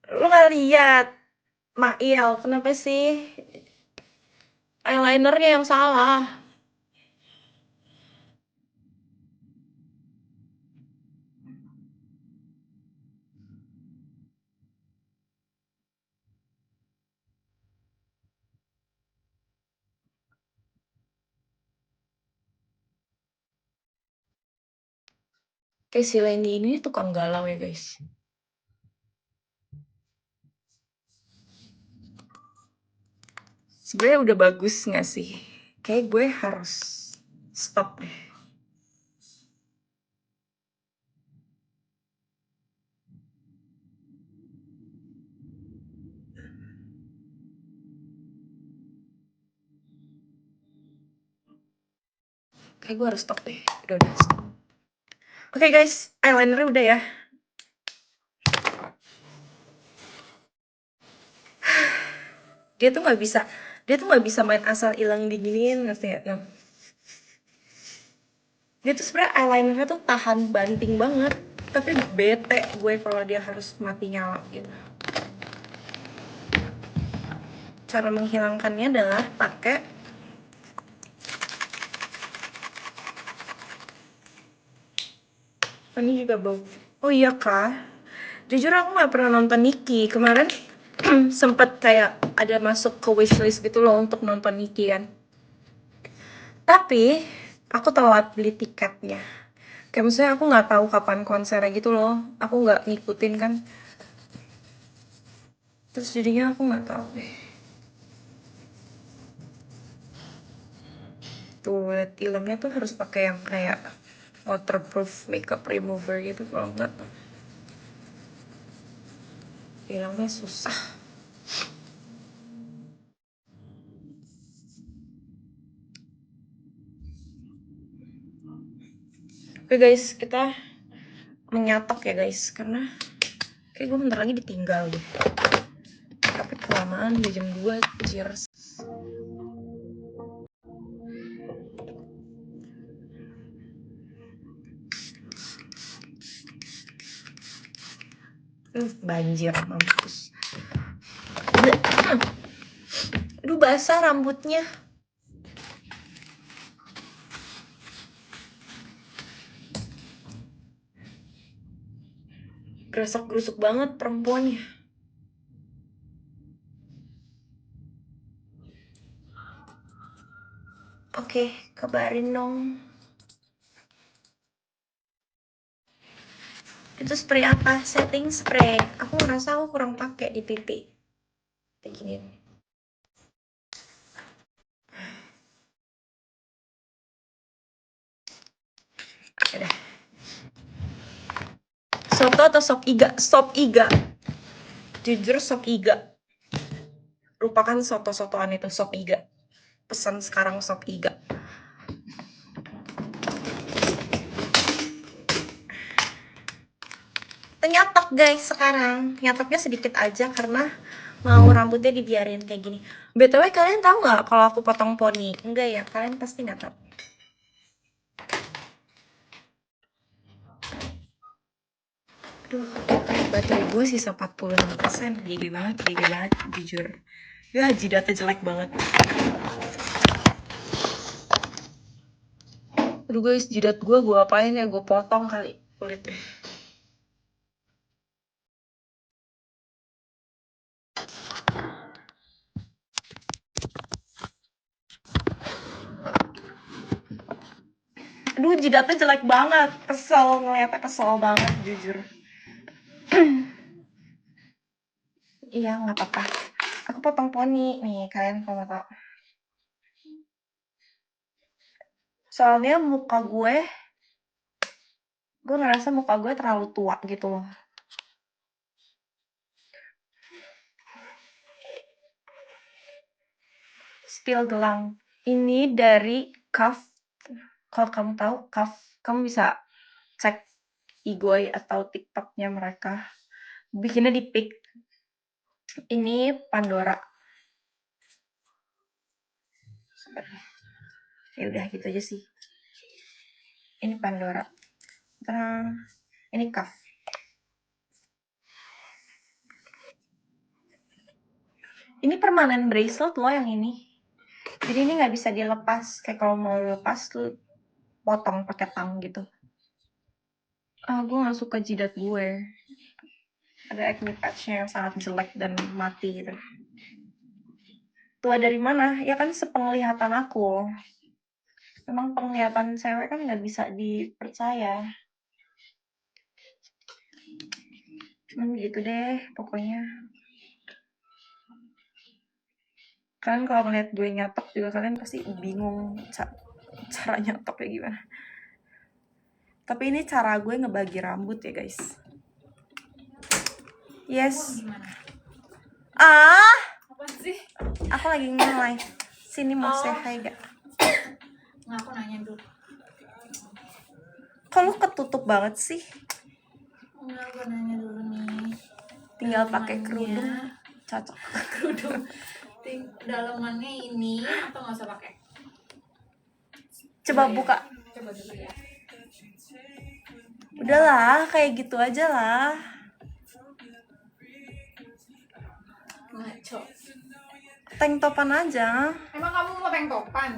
Lu gak lihat, Mail, kenapa sih eyelinernya yang salah? Kayak si Lenny ini tukang galau ya guys. Sebenarnya udah bagus gak sih? Kayak gue harus stop deh. Kayak gue harus stop deh. Udah stop. Oke guys, eyelinernya udah ya. Dia tuh nggak bisa main asal hilang diginiin, ngerti ya? Nah, dia tuh sebenarnya eyelinernya tuh tahan banting banget, tapi bete gue kalau dia harus mati nyala gitu. Cara menghilangkannya adalah pakai ini juga bau. Oh iya kak, jujur aku nggak pernah nonton Nikki kemarin. Sempet kayak ada masuk ke wishlist gitu loh untuk nonton Nikki kan, tapi aku telat beli tiketnya. Kayak maksudnya aku nggak tahu kapan konsernya gitu loh, aku nggak ngikutin kan, terus jadinya aku nggak tahu deh. Tuh liat filmnya tuh harus pakai yang kayak waterproof makeup remover gitu, kalau nggak filmnya susah. Oke guys, kita menyatok ya guys, karena kayak gue bentar lagi ditinggal deh. Tapi kelamaan udah jam 2. Cheers. Banjir mampus. Aduh basah rambutnya. Gerasak-gerusuk banget perempuannya. Oke, kabarin dong. Itu spray apa? Setting spray. Aku ngerasa aku kurang pakai di pipi. Kayak gini. Oke deh. Soto atau sop iga? Sop iga. Jujur sop iga. Lupakan soto-sotoan itu, sop iga. Pesan sekarang sop iga. Nyatok guys sekarang. Nyatoknya sedikit aja karena mau rambutnya dibiarin kayak gini. BTW kalian tahu nggak kalau aku potong poni? Enggak ya, kalian pasti nggak tahu. Aduh, baterai gue sisa 46%. Gigi banget, jujur. Ya, jidatnya jelek banget. Aduh guys, jidat gue apain ya? Gue potong kali kulitnya. Aduh, jidatnya jelek banget. Kesel ngeliatnya, kesel banget jujur. Iya, nggak apa-apa. Aku potong poni nih, kalian kalau tahu. Soalnya gue ngerasa muka gue terlalu tua gitu loh. Spill gelang. Ini dari Kaf. Kalau kamu tahu Kaf, kamu bisa cek Igoy atau TikToknya mereka. Bikinnya di Pic. Ini Pandora. Ya udah gitu aja sih. Ini Pandora. Ini Kaf. Ini permanen bracelet loh yang ini. Jadi ini nggak bisa dilepas. Kayak kalau mau lepas tuh potong pakai tang gitu. Gue nggak suka jidat gue. Ada acne patch-nya yang sangat jelek dan mati gitu. Tua dari mana? Ya kan sepenglihatan aku. Memang penglihatan cewek kan nggak bisa dipercaya. Cuman gitu deh pokoknya. Kalian kalau ngeliat gue nyatok juga kalian pasti bingung cara nyatoknya gimana. Tapi ini cara gue ngebagi rambut ya guys. Yes. Apa sih? Aku lagi nge-live. Sini mau say hi gak? Nggak, aku nanya dulu. Kalau ketutup banget sih? Enggak, gue nanya dulu nih. Tinggal pakai kerudung cocok. Kerudung. dalamannya ini atau nggak usah pakai? Coba Iya, buka. Coba dulu ya. Udahlah, kayak gitu aja lah. Ngaco. Tank topan aja. Emang kamu mau tank topan?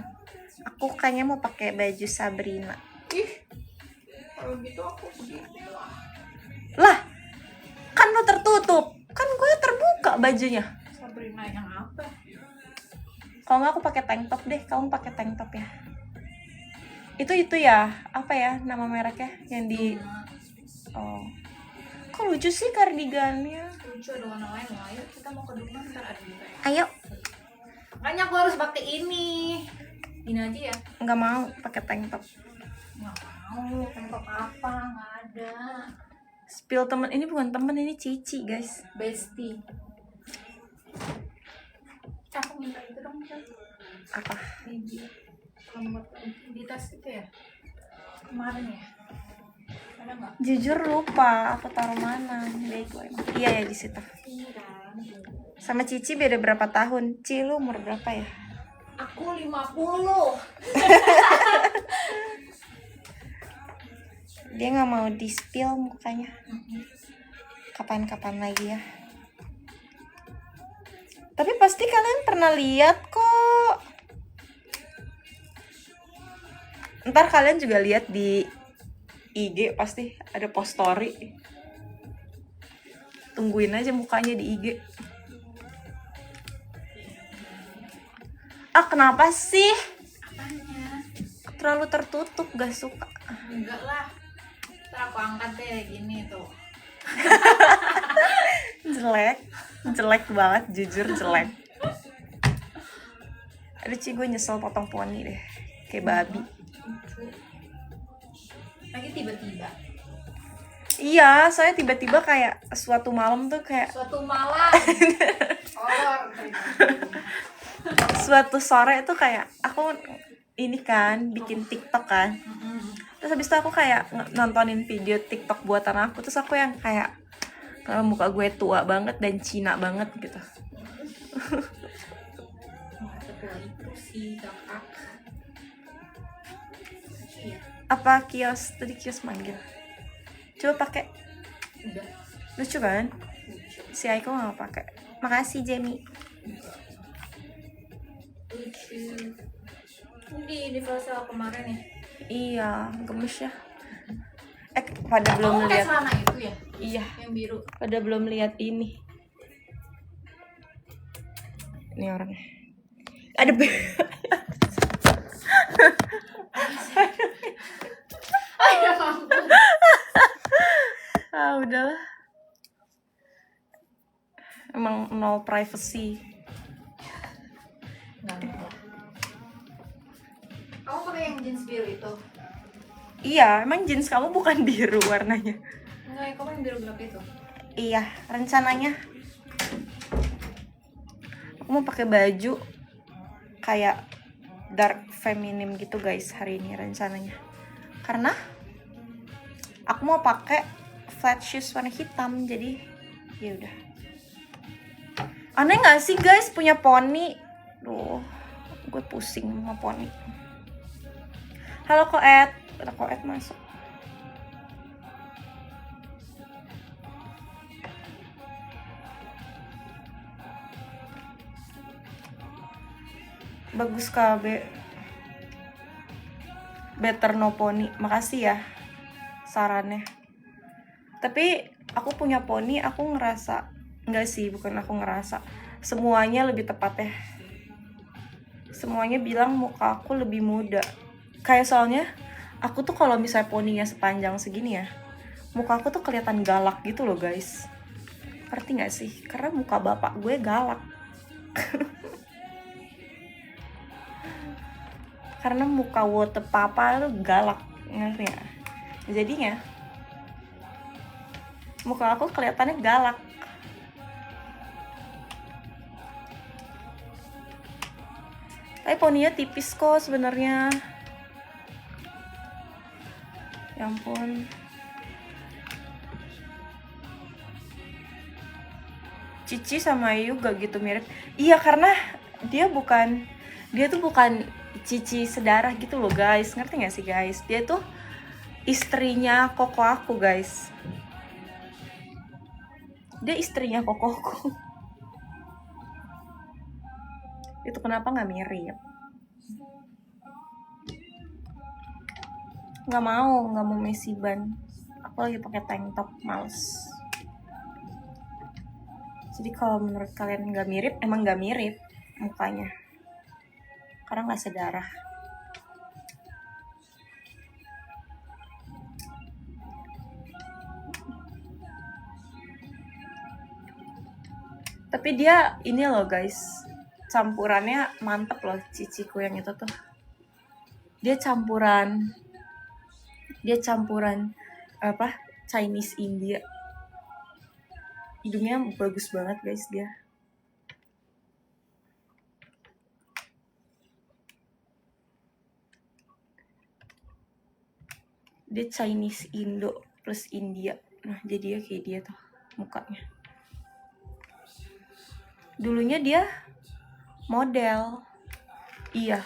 Aku kayaknya mau pakai baju Sabrina. Ih, kalau gitu aku begini lah. Lah, kan lo tertutup. Kan gue terbuka bajunya. Sabrina yang apa? Kalau nggak aku pakai tank top deh. Kamu pakai tank top ya. Itu ya, apa ya nama mereknya yang di oh. Kok lucu sih kardigannya? Lucu, ada warna lain lah. Ayo kita mau ke rumah, ntar ada juga ya. Ayo. Makanya aku harus pakai ini. Ini aja ya. Nggak mau pakai tank top. Nggak mau, tank top apa? Nggak ada. Spill temen ini bukan temen, ini Cici guys. Bestie. Aku minta itu dong, Cak. Apa? Ini lemot di tas itu ya. Kemarin ya. Ada nggak? Jujur lupa aku taruh mana. Bego emang. Iya ya di situ. Ini kan. Sama Cici beda berapa tahun? Ci lu umur berapa ya? Aku 50. Dia nggak mau di spill mukanya. Kapan-kapan lagi ya. Tapi pasti kalian pernah lihat kok. Ntar kalian juga lihat di IG pasti ada post story. Tungguin aja mukanya di IG. Ah kenapa sih? Apanya? Terlalu tertutup, gak suka. Enggak lah. Ntar aku angkat deh gini tuh. Jelek banget, jujur jelek. Aduh Ci, gue nyesel potong poni deh, kayak babi. Lagi tiba-tiba. Iya, soalnya tiba-tiba kayak suatu malam tuh kayak Suatu malam. Horor. suatu sore tuh kayak aku ini kan bikin TikTok kan. Terus habis itu aku kayak nontonin video TikTok buatan aku, terus aku yang kayak kalau muka gue tua banget dan Cina banget gitu. Setelah itu sih kakak. Iya. Apa kios tadi kios manggil? Coba pakai. Udah. Lucu kan? Lucu. Si Aiko nggak pakai. Makasih Jamie. Lucu. Ini di Universal kemarin ya. Iya, gemes ya. Pada belum Kayak lihat. celana itu ya? Iya, Yang biru. pada belum lihat ini. Ini orangnya. Ada Ayo mampus. ah udahlah. Emang no privacy. Nggak apa. Kamu pakai yang jeans biru itu? Iya, emang jeans kamu bukan biru warnanya. Enggak, ya, kamu yang biru gelap itu. Iya, rencananya aku mau pakai baju kayak dark feminim gitu guys hari ini rencananya. Karena aku mau pakai flat shoes warna hitam, jadi ya udah. Aneh nggak sih guys punya poni? Duh, gue pusing sama poni. Halo Koet, ada Koet masuk. Bagus KB. Better no poni. Makasih ya sarannya. Tapi aku punya poni, aku ngerasa enggak sih, bukan aku ngerasa. Semuanya lebih tepat ya. Semuanya bilang muka aku lebih muda. Kayak soalnya aku tuh kalau misalnya poninya sepanjang segini ya, muka aku tuh kelihatan galak gitu loh guys. Ngerti gak sih? Karena muka bapak gue galak. Karena muka wote papa tuh galak, ngerti gak? Jadinya muka aku kelihatannya galak. Tapi poninya tipis kok sebenarnya. Ya ampun. Cici sama Ayu gak gitu mirip. Iya karena dia tuh bukan cici sedarah gitu loh guys, ngerti gak sih guys? Dia tuh istrinya koko aku guys. Dia istrinya kokoku. Itu kenapa nggak mirip? Nggak mau Messi ban. Aku lagi pakai tank top, males. Jadi kalau menurut kalian nggak mirip, emang nggak mirip mukanya, karena nggak sedarah. Tapi dia ini loh guys, campurannya mantep loh ciciku yang itu tuh. Dia campuran apa? Chinese India. Hidungnya bagus banget guys dia. Dia Chinese Indo plus India. Nah, jadi ya kayak dia tuh mukanya. Dulunya dia model. Iya.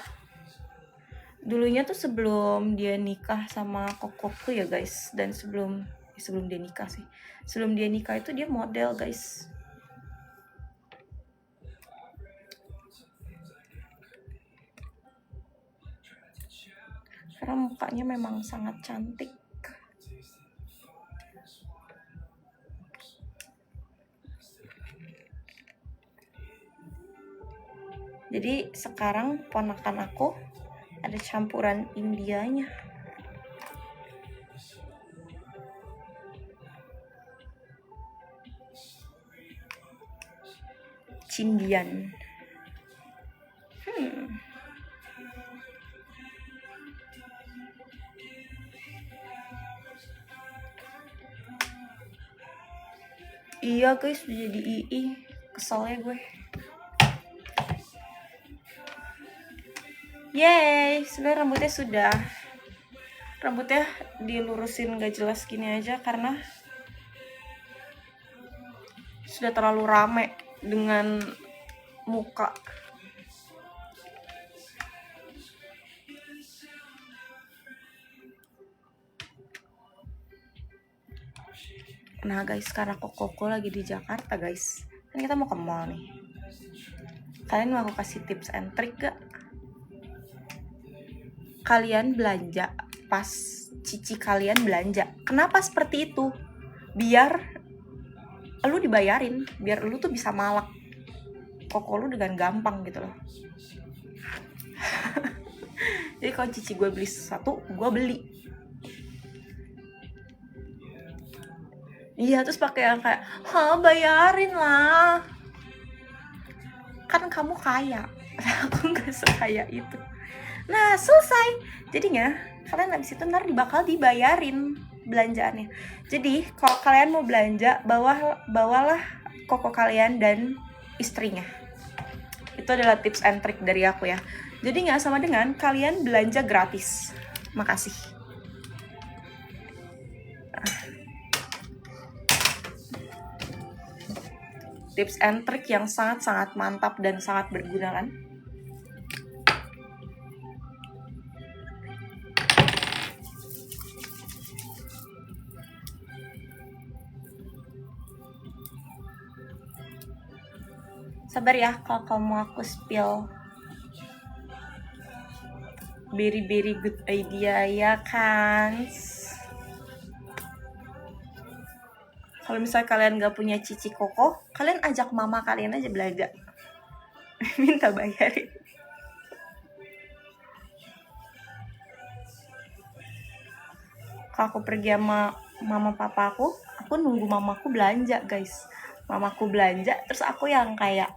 Dulunya tuh sebelum dia nikah sama kokoku ya guys, dan sebelum dia nikah sih. Sebelum dia nikah itu dia model guys. Karena mukanya memang sangat cantik. Jadi sekarang ponakan aku ada campuran Indianya. Cindian. Iya guys, udah jadi II. Keselnya gue. Yeay, sebenarnya rambutnya dilurusin gak jelas gini aja karena sudah terlalu rame dengan muka. Nah guys, karena kokoku lagi di Jakarta guys, kan kita mau ke mall nih. Kalian mau aku kasih tips and trick gak? Kalian belanja pas cici kalian belanja. Kenapa seperti itu? Biar lu dibayarin, biar lu tuh bisa malak koko lu dengan gampang gitu loh. Jadi kalau cici gue beli sesuatu, gue beli. Iya, terus pakai yang kayak, bayarin lah, kan kamu kaya. Aku nggak sekaya itu. Nah selesai. Jadinya kalian habis itu ntar bakal dibayarin belanjaannya. Jadi kalau kalian mau belanja, bawalah koko kalian dan istrinya. Itu adalah tips and trick dari aku ya. Jadi nggak sama dengan kalian belanja gratis. Makasih. Tips and trick yang sangat-sangat mantap dan sangat berguna kan? Sabar ya kalau kamu aku spill. Very good idea ya kan? Kalau misalnya kalian gak punya cici koko, kalian ajak mama kalian aja belanja. Minta bayarin. Kalau aku pergi sama mama papa aku nunggu mamaku belanja guys. Mamaku belanja, terus aku yang kayak,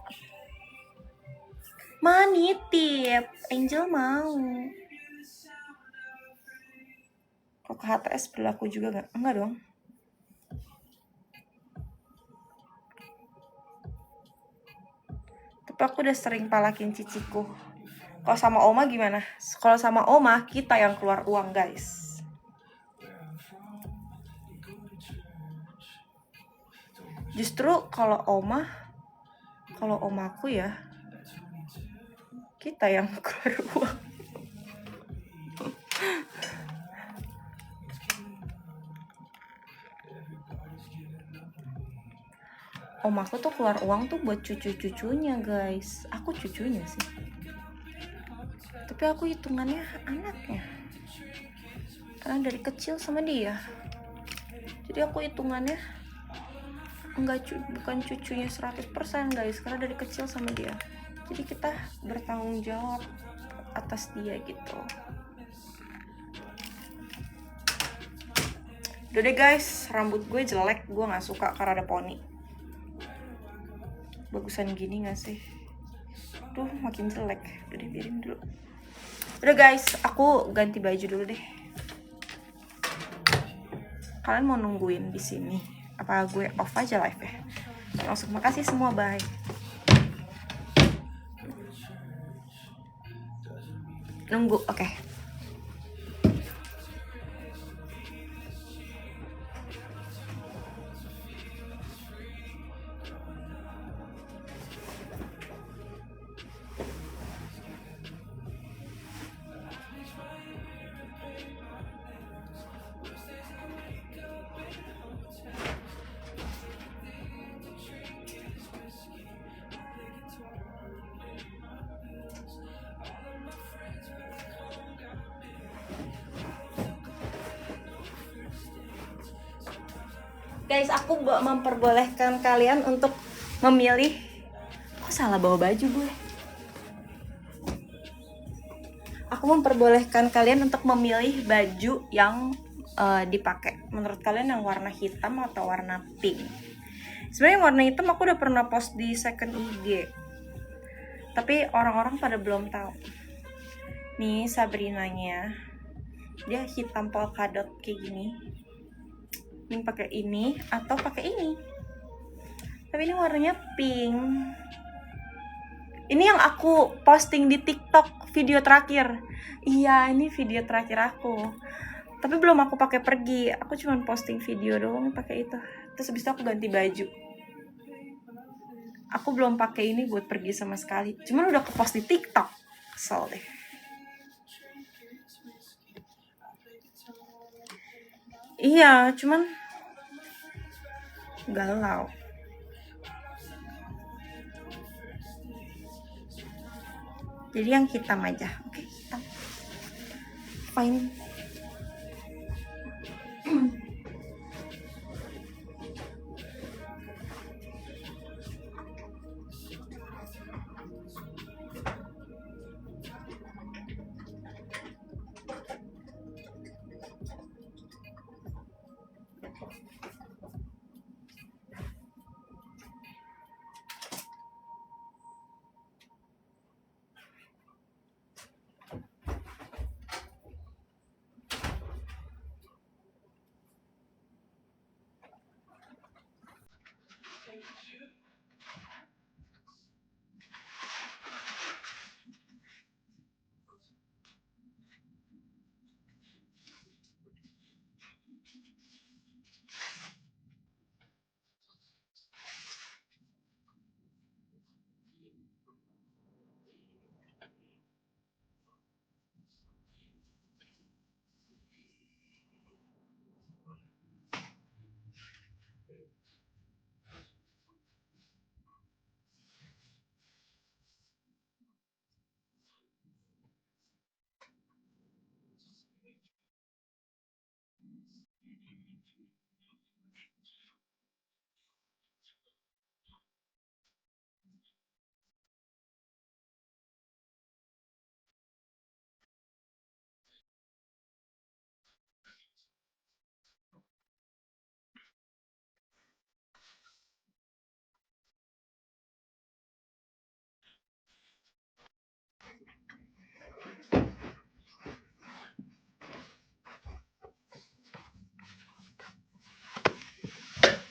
"Ma, nitip, Angel mau." Kok ke HTS berlaku juga gak? Enggak dong. Tapi aku udah sering palakin ciciku. Kalau sama oma gimana? Kalau sama oma, kita yang keluar uang guys. Justru kalau omaku ya, kita yang keluar uang. Om aku tuh keluar uang tuh buat cucu-cucunya guys. Aku cucunya sih, tapi aku hitungannya anaknya karena dari kecil sama dia. Jadi aku hitungannya bukan cucunya 100% guys, karena dari kecil sama dia. Jadi kita bertanggung jawab atas dia gitu. Udah deh guys, rambut gue jelek, gue gak suka karena ada poni. Bagusan gini gak sih? Duh, makin jelek. Udah deh, biarin dulu. Udah guys, aku ganti baju dulu deh. Kalian mau nungguin di sini? Apa gue off aja live ya? Langsung makasih semua, bye. Nunggu, oke. Okay. Guys, aku memperbolehkan kalian untuk memilih. Kok salah bawa baju gue? Aku memperbolehkan kalian untuk memilih baju yang dipakai. Menurut kalian yang warna hitam atau warna pink? Sebenarnya warna hitam aku udah pernah post di second IG, tapi orang-orang pada belum tahu. Nih Sabrinanya, dia hitam polkadot kayak gini. Ini pakai ini atau pakai ini, tapi ini warnanya pink. Ini yang aku posting di TikTok video terakhir. Iya, ini video terakhir aku. Tapi belum aku pakai pergi. Aku cuma posting video doang pakai itu. Terus habis itu aku ganti baju. Aku belum pakai ini buat pergi sama sekali. Cuman udah ke post di TikTok. Kesel deh. Iya, cuman galau. Jadi yang hitam aja. Oke, hitam. Fine.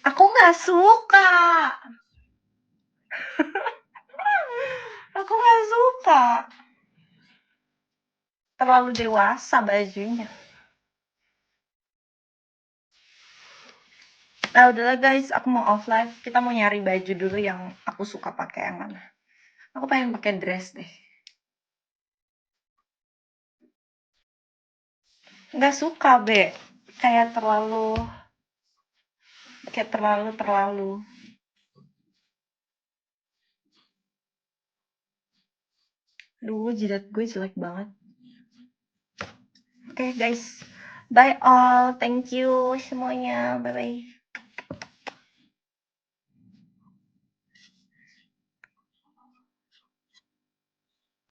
Aku nggak suka. Aku nggak suka. Terlalu dewasa bajunya. Nah udahlah guys, aku mau off live. Kita mau nyari baju dulu yang aku suka pakai yang mana. Aku pengen pakai dress deh. Nggak suka, Be. Kayak terlalu. Duh, jidat gue jelek banget. Oke, guys. Bye all. Thank you semuanya. Bye-bye.